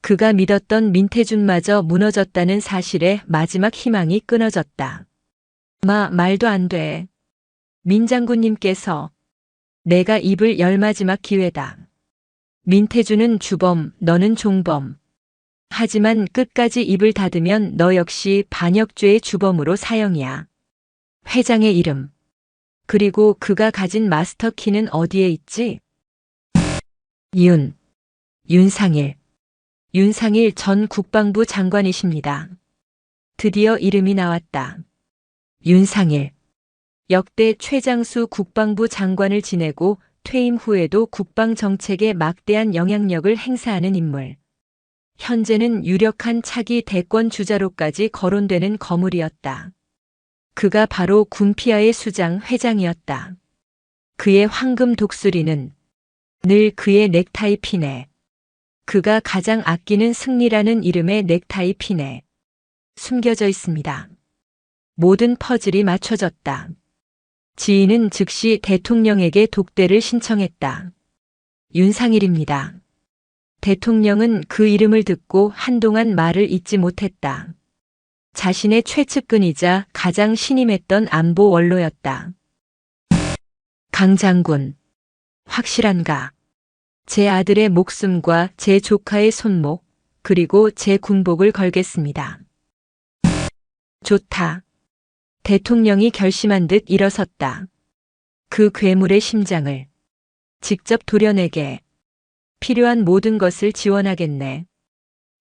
그가 믿었던 민태준마저 무너졌다는 사실에 마지막 희망이 끊어졌다. 말도 안 돼. 민 장군님께서. 내가 입을 열 마지막 기회다. 민태준은 주범, 너는 종범. 하지만 끝까지 입을 닫으면 너 역시 반역죄의 주범으로 사형이야. 회장의 이름. 그리고 그가 가진 마스터 키는 어디에 있지? 윤상일. 윤상일 전 국방부 장관이십니다. 드디어 이름이 나왔다. 윤상일. 역대 최장수 국방부 장관을 지내고 퇴임 후에도 국방정책에 막대한 영향력을 행사하는 인물. 현재는 유력한 차기 대권 주자로까지 거론되는 거물이었다. 그가 바로 군피아의 수장 회장이었다. 그의 황금 독수리는 늘 그의 넥타이 핀에, 그가 가장 아끼는 승리라는 이름의 넥타이 핀에 숨겨져 있습니다. 모든 퍼즐이 맞춰졌다. 지인은 즉시 대통령에게 독대를 신청했다. 윤상일입니다. 대통령은 그 이름을 듣고 한동안 말을 잇지 못했다. 자신의 최측근이자 가장 신임했던 안보 원로였다. 강 장군, 확실한가? 제 아들의 목숨과 제 조카의 손목, 그리고 제 군복을 걸겠습니다. 좋다. 대통령이 결심한 듯 일어섰다. 그 괴물의 심장을 직접 도려내게. 필요한 모든 것을 지원하겠네.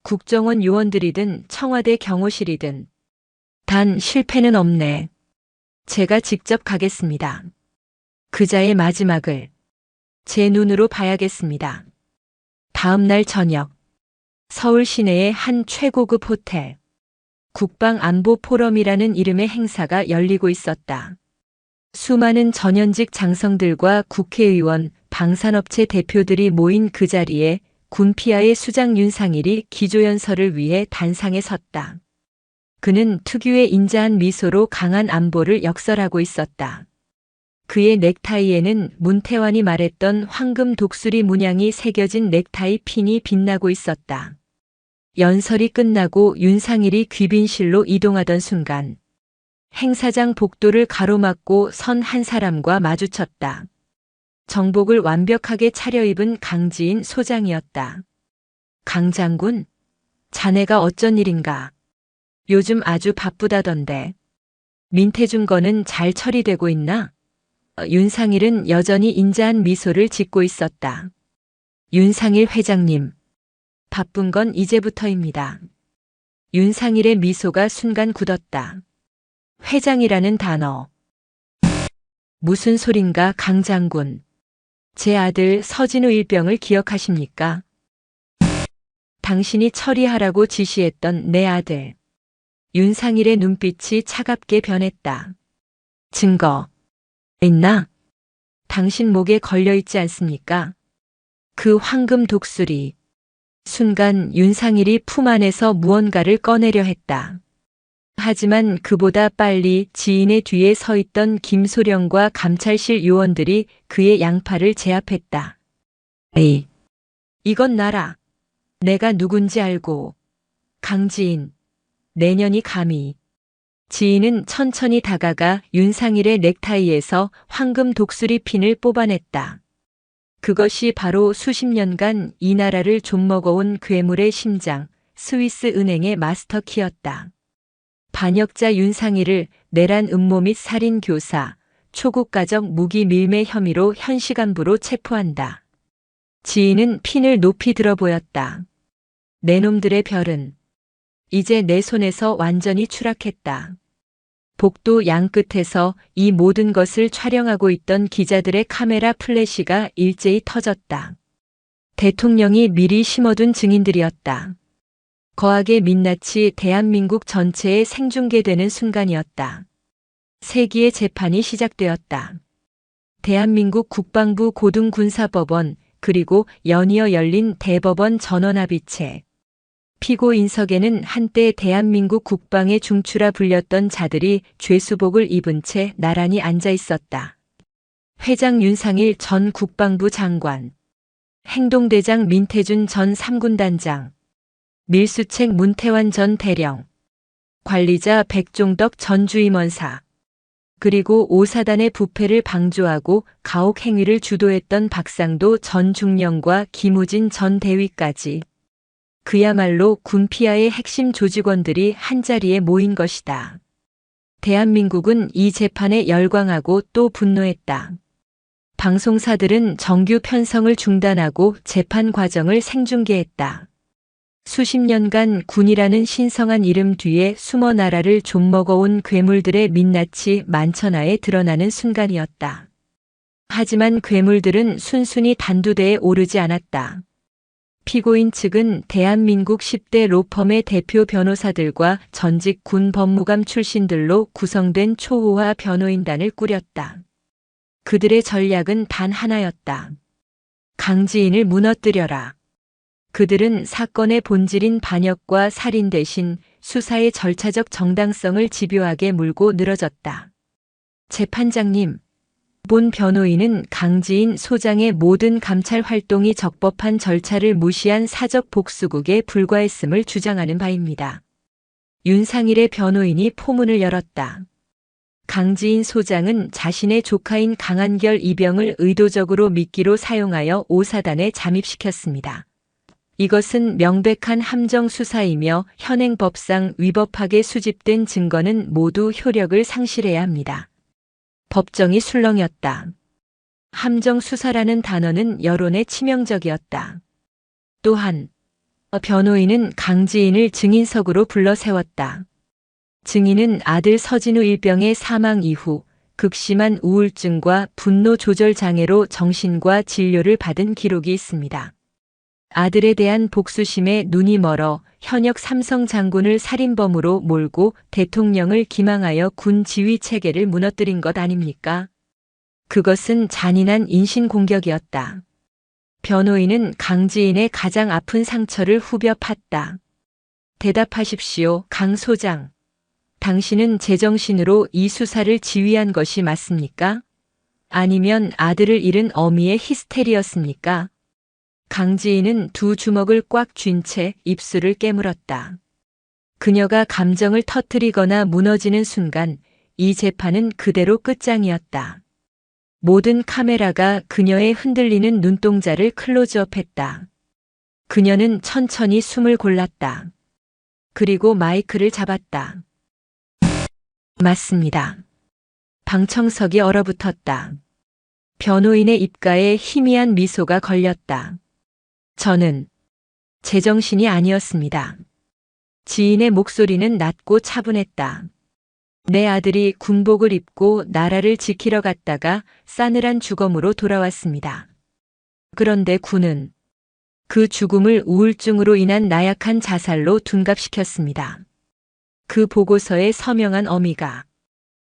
국정원 요원들이든 청와대 경호실이든. 단 실패는 없네. 제가 직접 가겠습니다. 그자의 마지막을 제 눈으로 봐야겠습니다. 다음 날 저녁, 서울 시내의 한 최고급 호텔. 국방안보 포럼이라는 이름의 행사가 열리고 있었다. 수많은 전현직 장성들과 국회의원, 방산업체 대표들이 모인 그 자리에 군피아의 수장 윤상일이 기조연설을 위해 단상에 섰다. 그는 특유의 인자한 미소로 강한 안보를 역설하고 있었다. 그의 넥타이에는 문태환이 말했던 황금 독수리 문양이 새겨진 넥타이 핀이 빛나고 있었다. 연설이 끝나고 윤상일이 귀빈실로 이동하던 순간 행사장 복도를 가로막고 선 한 사람과 마주쳤다. 정복을 완벽하게 차려입은 강지인 소장이었다. 강 장군, 자네가 어쩐 일인가? 요즘 아주 바쁘다던데. 민태준 거는 잘 처리되고 있나? 윤상일은 여전히 인자한 미소를 짓고 있었다. 윤상일 회장님, 바쁜 건 이제부터입니다. 윤상일의 미소가 순간 굳었다. 회장이라는 단어. 무슨 소린가 강 장군. 제 아들 서진우 일병을 기억하십니까? 당신이 처리하라고 지시했던 내 아들. 윤상일의 눈빛이 차갑게 변했다. 증거 있나? 당신 목에 걸려 있지 않습니까? 그 황금 독수리. 순간 윤상일이 품 안에서 무언가를 꺼내려 했다. 하지만 그보다 빨리 지인의 뒤에 서 있던 김소령과 감찰실 요원들이 그의 양팔을 제압했다. 에이, 이건 나라. 내가 누군지 알고. 강지인, 내년이 감히. 지인은 천천히 다가가 윤상일의 넥타이에서 황금 독수리 핀을 뽑아냈다. 그것이 바로 수십 년간 이 나라를 좀먹어온 괴물의 심장, 스위스 은행의 마스터키였다. 반역자 윤상일을 내란 음모 및 살인 교사, 초국가적 무기 밀매 혐의로 현시간부로 체포한다. 지인은 핀을 높이 들어 보였다. 내 놈들의 별은 이제 내 손에서 완전히 추락했다. 복도 양끝에서 이 모든 것을 촬영하고 있던 기자들의 카메라 플래시가 일제히 터졌다. 대통령이 미리 심어둔 증인들이었다. 거악의 민낯이 대한민국 전체에 생중계되는 순간이었다. 세기의 재판이 시작되었다. 대한민국 국방부 고등군사법원 그리고 연이어 열린 대법원 전원합의체. 피고 인석에는 한때 대한민국 국방의 중추라 불렸던 자들이 죄수복을 입은 채 나란히 앉아 있었다. 회장 윤상일 전 국방부 장관, 행동대장 민태준 전 3군단장, 밀수책 문태환 전 대령, 관리자 백종덕 전 주임원사, 그리고 오사단의 부패를 방조하고 가혹 행위를 주도했던 박상도 전 중령과 김우진 전 대위까지. 그야말로 군피아의 핵심 조직원들이 한자리에 모인 것이다. 대한민국은 이 재판에 열광하고 또 분노했다. 방송사들은 정규 편성을 중단하고 재판 과정을 생중계했다. 수십 년간 군이라는 신성한 이름 뒤에 숨어 나라를 좀먹어온 괴물들의 민낯이 만천하에 드러나는 순간이었다. 하지만 괴물들은 순순히 단두대에 오르지 않았다. 피고인 측은 대한민국 10대 로펌의 대표 변호사들과 전직 군 법무감 출신들로 구성된 초호화 변호인단을 꾸렸다. 그들의 전략은 단 하나였다. 강지인을 무너뜨려라. 그들은 사건의 본질인 반역과 살인 대신 수사의 절차적 정당성을 집요하게 물고 늘어졌다. 재판장님, 본 변호인은 강지인 소장의 모든 감찰 활동이 적법한 절차를 무시한 사적 복수국에 불과했음을 주장하는 바입니다. 윤상일의 변호인이 포문을 열었다. 강지인 소장은 자신의 조카인 강한결 이병을 의도적으로 미끼로 사용하여 오사단에 잠입시켰습니다. 이것은 명백한 함정 수사이며 현행 법상 위법하게 수집된 증거는 모두 효력을 상실해야 합니다. 법정이 술렁였다. 함정 수사라는 단어는 여론에 치명적이었다. 또한 변호인은 강지인을 증인석으로 불러 세웠다. 증인은 아들 서진우 일병의 사망 이후 극심한 우울증과 분노 조절 장애로 정신과 진료를 받은 기록이 있습니다. 아들에 대한 복수심에 눈이 멀어 현역 삼성 장군을 살인범으로 몰고 대통령을 기망하여 군 지휘 체계를 무너뜨린 것 아닙니까? 그것은 잔인한 인신공격이었다. 변호인은 강지인의 가장 아픈 상처를 후벼 팠다. 대답하십시오, 강 소장. 당신은 제정신으로 이 수사를 지휘한 것이 맞습니까? 아니면 아들을 잃은 어미의 히스테리였습니까? 강지인은 두 주먹을 꽉 쥔 채 입술을 깨물었다. 그녀가 감정을 터뜨리거나 무너지는 순간 이 재판은 그대로 끝장이었다. 모든 카메라가 그녀의 흔들리는 눈동자를 클로즈업했다. 그녀는 천천히 숨을 골랐다. 그리고 마이크를 잡았다. 맞습니다. 방청석이 얼어붙었다. 변호인의 입가에 희미한 미소가 걸렸다. 저는 제정신이 아니었습니다. 지인의 목소리는 낮고 차분했다. 내 아들이 군복을 입고 나라를 지키러 갔다가 싸늘한 죽음으로 돌아왔습니다. 그런데 군은 그 죽음을 우울증으로 인한 나약한 자살로 둔갑시켰습니다. 그 보고서에 서명한 어미가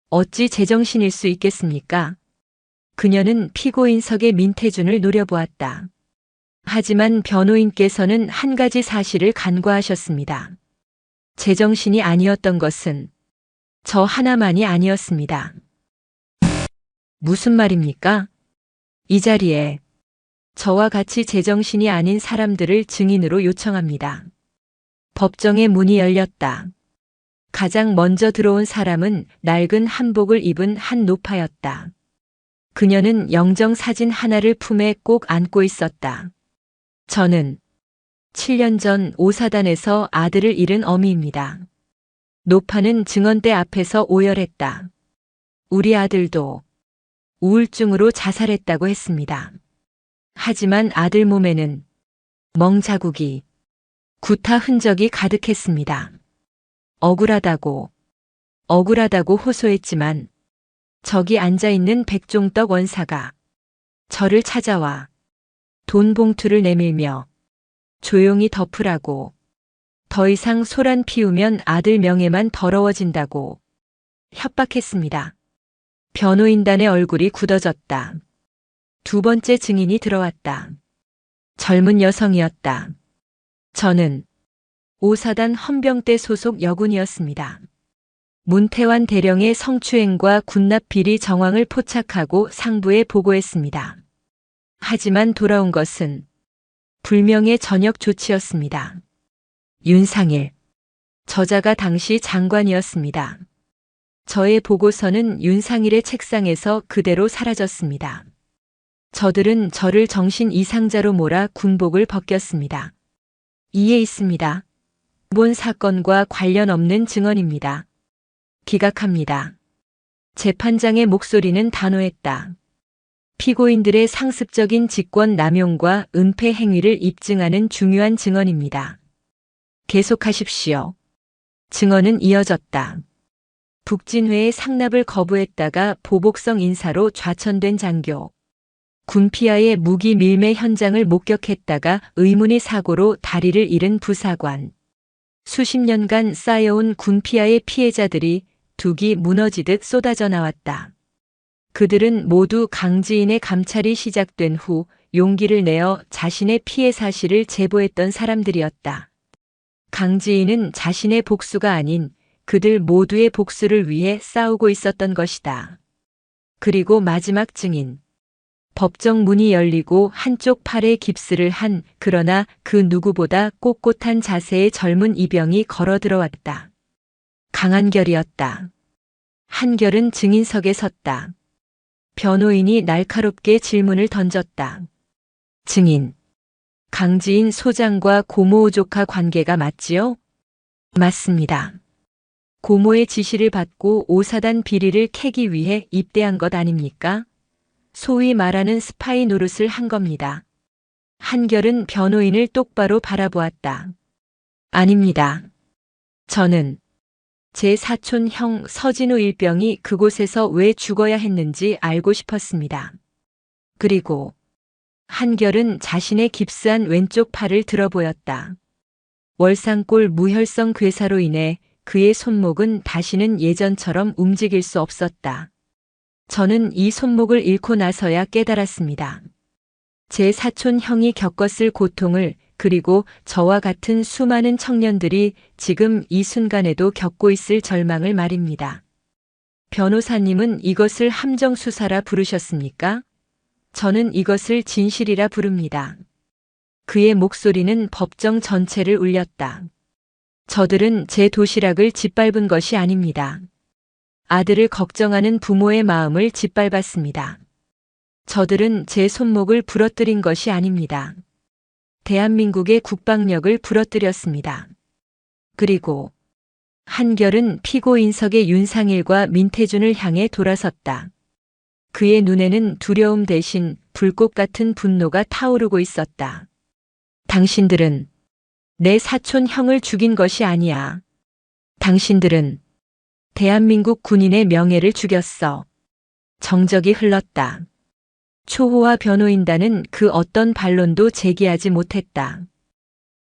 어찌 제정신일 수 있겠습니까? 그녀는 피고인석의 민태준을 노려보았다. 하지만 변호인께서는 한 가지 사실을 간과하셨습니다. 제정신이 아니었던 것은 저 하나만이 아니었습니다. 무슨 말입니까? 이 자리에 저와 같이 제정신이 아닌 사람들을 증인으로 요청합니다. 법정의 문이 열렸다. 가장 먼저 들어온 사람은 낡은 한복을 입은 한 노파였다. 그녀는 영정사진 하나를 품에 꼭 안고 있었다. 저는 7년 전 오사단에서 아들을 잃은 어미입니다. 노파는 증언대 앞에서 오열했다. 우리 아들도 우울증으로 자살했다고 했습니다. 하지만 아들 몸에는 멍자국이, 구타 흔적이 가득했습니다. 억울하다고 호소했지만 저기 앉아있는 백종덕 원사가 저를 찾아와 돈 봉투를 내밀며 조용히 덮으라고, 더 이상 소란 피우면 아들 명예만 더러워진다고 협박했습니다. 변호인단의 얼굴이 굳어졌다. 두 번째 증인이 들어왔다. 젊은 여성이었다. 저는 오사단 헌병대 소속 여군이었습니다. 문태환 대령의 성추행과 군납 비리 정황을 포착하고 상부에 보고했습니다. 하지만 돌아온 것은 불명예 전역 조치였습니다. 윤상일. 저자가 당시 장관이었습니다. 저의 보고서는 윤상일의 책상에서 그대로 사라졌습니다. 저들은 저를 정신 이상자로 몰아 군복을 벗겼습니다. 이에 있습니다. 본 사건과 관련 없는 증언입니다. 기각합니다. 재판장의 목소리는 단호했다. 피고인들의 상습적인 직권 남용과 은폐 행위를 입증하는 중요한 증언입니다. 계속하십시오. 증언은 이어졌다. 북진회의 상납을 거부했다가 보복성 인사로 좌천된 장교. 군피아의 무기 밀매 현장을 목격했다가 의문의 사고로 다리를 잃은 부사관. 수십 년간 쌓여온 군피아의 피해자들이 둑이 무너지듯 쏟아져 나왔다. 그들은 모두 강지인의 감찰이 시작된 후 용기를 내어 자신의 피해 사실을 제보했던 사람들이었다. 강지인은 자신의 복수가 아닌 그들 모두의 복수를 위해 싸우고 있었던 것이다. 그리고 마지막 증인. 법정 문이 열리고 한쪽 팔에 깁스를 한 그러나 그 누구보다 꼿꼿한 자세의 젊은 이병이 걸어 들어왔다. 강한결이었다. 한결은 증인석에 섰다. 변호인이 날카롭게 질문을 던졌다. 증인. 강지인 소장과 고모 조카 관계가 맞지요? 맞습니다. 고모의 지시를 받고 오사단 비리를 캐기 위해 입대한 것 아닙니까? 소위 말하는 스파이 노릇을 한 겁니다. 한결은 변호인을 똑바로 바라보았다. 아닙니다. 저는 제 사촌 형 서진우 일병이 그곳에서 왜 죽어야 했는지 알고 싶었습니다. 그리고 한결은 자신의 깁스한 왼쪽 팔을 들어보였다. 월상골 무혈성 괴사로 인해 그의 손목은 다시는 예전처럼 움직일 수 없었다. 저는 이 손목을 잃고 나서야 깨달았습니다. 제 사촌 형이 겪었을 고통을, 그리고 저와 같은 수많은 청년들이 지금 이 순간에도 겪고 있을 절망을 말입니다. 변호사님은 이것을 함정수사라 부르셨습니까? 저는 이것을 진실이라 부릅니다. 그의 목소리는 법정 전체를 울렸다. 저들은 제 도시락을 짓밟은 것이 아닙니다. 아들을 걱정하는 부모의 마음을 짓밟았습니다. 저들은 제 손목을 부러뜨린 것이 아닙니다. 대한민국의 국방력을 부러뜨렸습니다. 그리고 한결은 피고인석의 윤상일과 민태준을 향해 돌아섰다. 그의 눈에는 두려움 대신 불꽃 같은 분노가 타오르고 있었다. 당신들은 내 사촌 형을 죽인 것이 아니야. 당신들은 대한민국 군인의 명예를 죽였어. 정적이 흘렀다. 초호와 변호인단은 그 어떤 반론도 제기하지 못했다.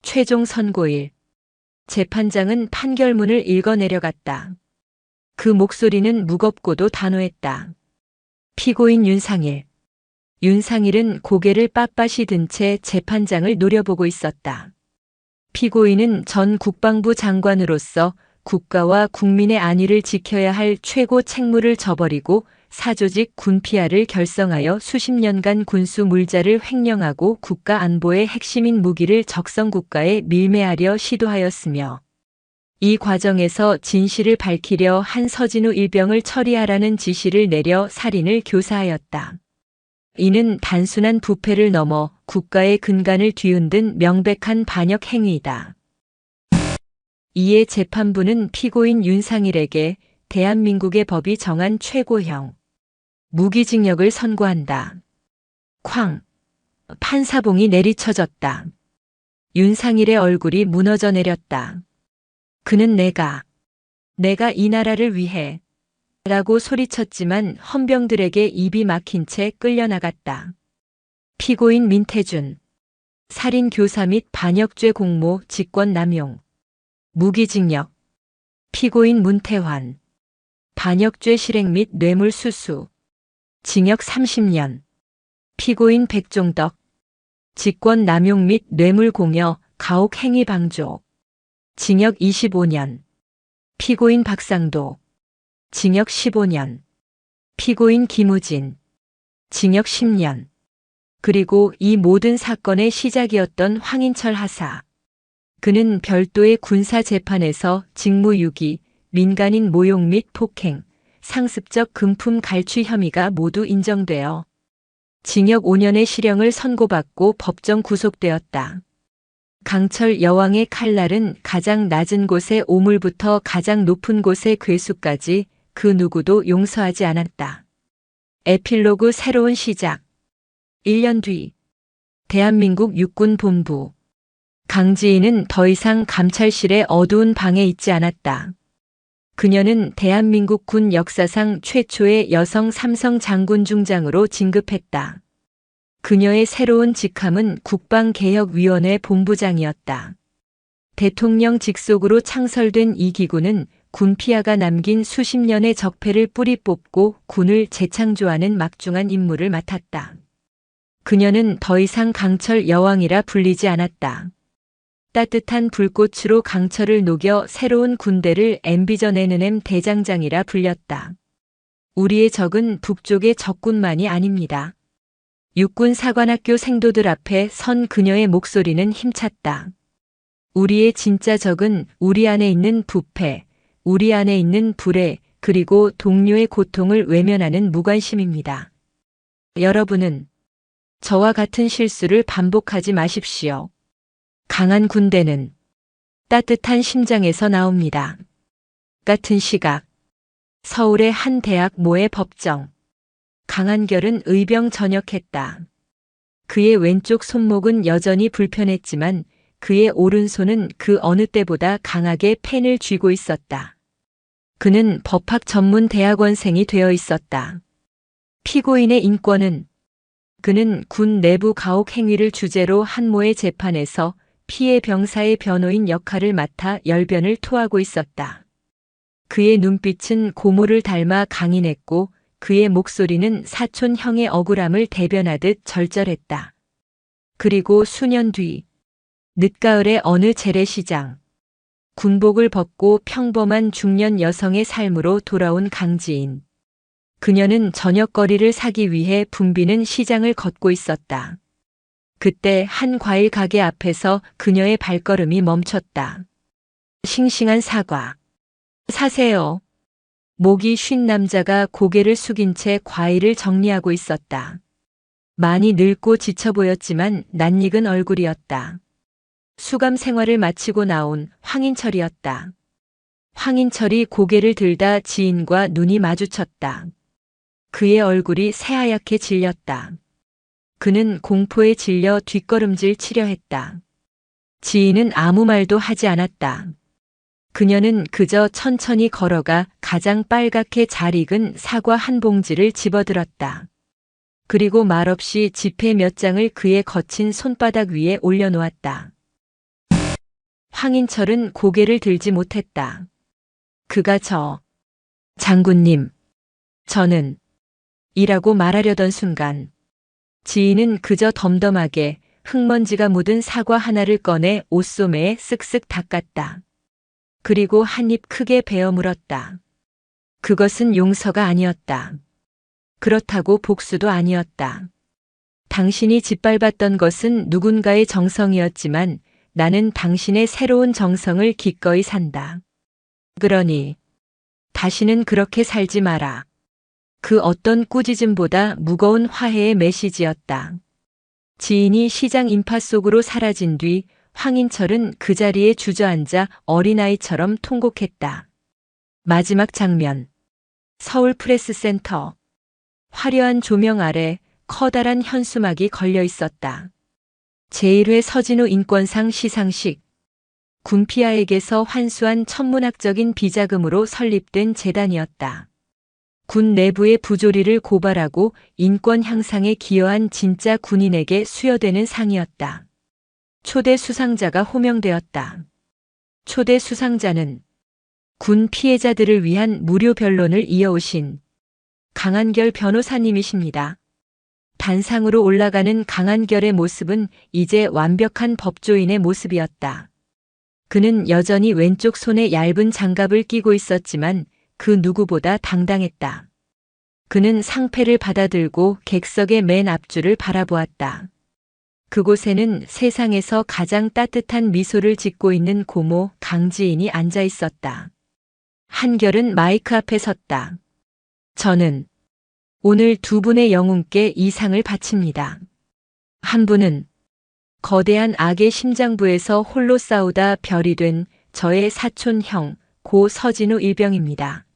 최종 선고일. 재판장은 판결문을 읽어 내려갔다. 그 목소리는 무겁고도 단호했다. 피고인 윤상일. 윤상일은 고개를 빳빳이 든 채 재판장을 노려보고 있었다. 피고인은 전 국방부 장관으로서 국가와 국민의 안위를 지켜야 할 최고 책무를 저버리고 사조직 군피아를 결성하여 수십 년간 군수 물자를 횡령하고 국가 안보의 핵심인 무기를 적성 국가에 밀매하려 시도하였으며 이 과정에서 진실을 밝히려 한 서진우 일병을 처리하라는 지시를 내려 살인을 교사하였다. 이는 단순한 부패를 넘어 국가의 근간을 뒤흔든 명백한 반역 행위이다. 이에 재판부는 피고인 윤상일에게 대한민국의 법이 정한 최고형 무기징역을 선고한다. 쾅! 판사봉이 내리쳐졌다. 윤상일의 얼굴이 무너져 내렸다. 그는 내가 이 나라를 위해 라고 소리쳤지만 헌병들에게 입이 막힌 채 끌려나갔다. 피고인 민태준. 살인교사 및 반역죄 공모 직권남용. 무기징역. 피고인 문태환. 반역죄 실행 및 뇌물수수. 징역 30년. 피고인 백종덕. 직권남용 및 뇌물공여, 가혹행위 방조. 징역 25년. 피고인 박상도. 징역 15년. 피고인 김우진. 징역 10년. 그리고 이 모든 사건의 시작이었던 황인철 하사. 그는 별도의 군사재판에서 직무유기, 민간인 모욕 및 폭행, 상습적 금품 갈취 혐의가 모두 인정되어 징역 5년의 실형을 선고받고 법정 구속되었다. 강철 여왕의 칼날은 가장 낮은 곳의 오물부터 가장 높은 곳의 괴수까지 그 누구도 용서하지 않았다. 에필로그 새로운 시작. 1년 뒤 대한민국 육군본부. 강지인은 더 이상 감찰실의 어두운 방에 있지 않았다. 그녀는 대한민국 군 역사상 최초의 여성 삼성 장군 중장으로 진급했다. 그녀의 새로운 직함은 국방개혁위원회 본부장이었다. 대통령 직속으로 창설된 이 기구는 군피아가 남긴 수십 년의 적폐를 뿌리 뽑고 군을 재창조하는 막중한 임무를 맡았다. 그녀는 더 이상 강철 여왕이라 불리지 않았다. 따뜻한 불꽃으로 강철을 녹여 새로운 군대를 엠비져내는 대장장이라 불렸다. 우리의 적은 북쪽의 적군만이 아닙니다. 육군사관학교 생도들 앞에 선 그녀의 목소리는 힘찼다. 우리의 진짜 적은 우리 안에 있는 부패, 우리 안에 있는 불의, 그리고 동료의 고통을 외면하는 무관심입니다. 여러분은 저와 같은 실수를 반복하지 마십시오. 강한 군대는 따뜻한 심장에서 나옵니다. 같은 시각. 서울의 한 대학 모의 법정. 강한결은 의병 전역했다. 그의 왼쪽 손목은 여전히 불편했지만 그의 오른손은 그 어느 때보다 강하게 펜을 쥐고 있었다. 그는 법학 전문 대학원생이 되어 있었다. 피고인의 인권은 그는 군 내부 가혹 행위를 주제로 한 모의 재판에서 피해 병사의 변호인 역할을 맡아 열변을 토하고 있었다. 그의 눈빛은 고모를 닮아 강인했고 그의 목소리는 사촌형의 억울함을 대변하듯 절절했다. 그리고 수년 뒤 늦가을의 어느 재래시장. 군복을 벗고 평범한 중년 여성의 삶으로 돌아온 강지인. 그녀는 저녁거리를 사기 위해 붐비는 시장을 걷고 있었다. 그때 한 과일 가게 앞에서 그녀의 발걸음이 멈췄다. 싱싱한 사과. 사세요. 목이 쉰 남자가 고개를 숙인 채 과일을 정리하고 있었다. 많이 늙고 지쳐 보였지만 낯익은 얼굴이었다. 수감 생활을 마치고 나온 황인철이었다. 황인철이 고개를 들다 지인과 눈이 마주쳤다. 그의 얼굴이 새하얗게 질렸다. 그는 공포에 질려 뒷걸음질 치려 했다. 지인은 아무 말도 하지 않았다. 그녀는 그저 천천히 걸어가 가장 빨갛게 잘 익은 사과 한 봉지를 집어들었다. 그리고 말없이 지폐 몇 장을 그의 거친 손바닥 위에 올려놓았다. 황인철은 고개를 들지 못했다. 그가 장군님, 저는 이라고 말하려던 순간 지인은 그저 덤덤하게 흙먼지가 묻은 사과 하나를 꺼내 옷소매에 쓱쓱 닦았다. 그리고 한 입 크게 베어 물었다. 그것은 용서가 아니었다. 그렇다고 복수도 아니었다. 당신이 짓밟았던 것은 누군가의 정성이었지만 나는 당신의 새로운 정성을 기꺼이 산다. 그러니 다시는 그렇게 살지 마라. 그 어떤 꾸짖음보다 무거운 화해의 메시지였다. 지인이 시장 인파 속으로 사라진 뒤 황인철은 그 자리에 주저앉아 어린아이처럼 통곡했다. 마지막 장면. 서울 프레스센터. 화려한 조명 아래 커다란 현수막이 걸려 있었다. 제1회 서진우 인권상 시상식. 군피아에게서 환수한 천문학적인 비자금으로 설립된 재단이었다. 군 내부의 부조리를 고발하고 인권 향상에 기여한 진짜 군인에게 수여되는 상이었다. 초대 수상자가 호명되었다. 초대 수상자는 군 피해자들을 위한 무료 변론을 이어오신 강한결 변호사님이십니다. 단상으로 올라가는 강한결의 모습은 이제 완벽한 법조인의 모습이었다. 그는 여전히 왼쪽 손에 얇은 장갑을 끼고 있었지만 그 누구보다 당당했다. 그는 상패를 받아들고 객석의 맨 앞줄을 바라보았다. 그곳에는 세상에서 가장 따뜻한 미소를 짓고 있는 고모 강지인이 앉아 있었다. 한결은 마이크 앞에 섰다. 저는 오늘 두 분의 영웅께 이 상을 바칩니다. 한 분은 거대한 악의 심장부에서 홀로 싸우다 별이 된 저의 사촌 형, 고 서진우 일병입니다.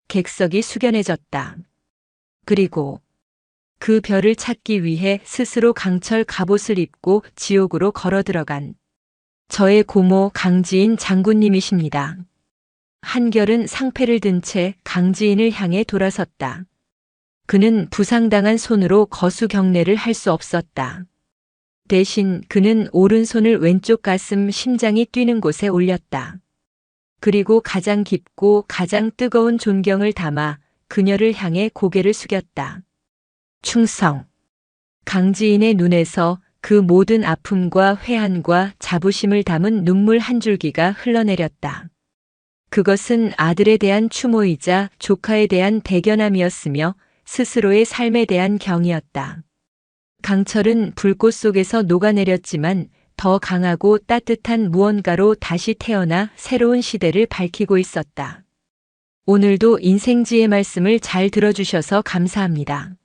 객석이 숙연해졌다. 그리고 그 별을 찾기 위해 스스로 강철 갑옷을 입고 지옥으로 걸어 들어간 저의 고모 강지인 장군님이십니다. 한결은 상패를 든 채 강지인을 향해 돌아섰다. 그는 부상당한 손으로 거수 경례를 할 수 없었다. 대신 그는 오른손을 왼쪽 가슴 심장이 뛰는 곳에 올렸다. 그리고 가장 깊고 가장 뜨거운 존경을 담아 그녀를 향해 고개를 숙였다. 충성. 강지인의 눈에서 그 모든 아픔과 회한과 자부심을 담은 눈물 한 줄기가 흘러내렸다. 그것은 아들에 대한 추모이자 조카에 대한 대견함이었으며 스스로의 삶에 대한 경이었다. 강철은 불꽃 속에서 녹아내렸지만 더 강하고 따뜻한 무언가로 다시 태어나 새로운 시대를 밝히고 있었다. 오늘도 인생지의 말씀을 잘 들어주셔서 감사합니다.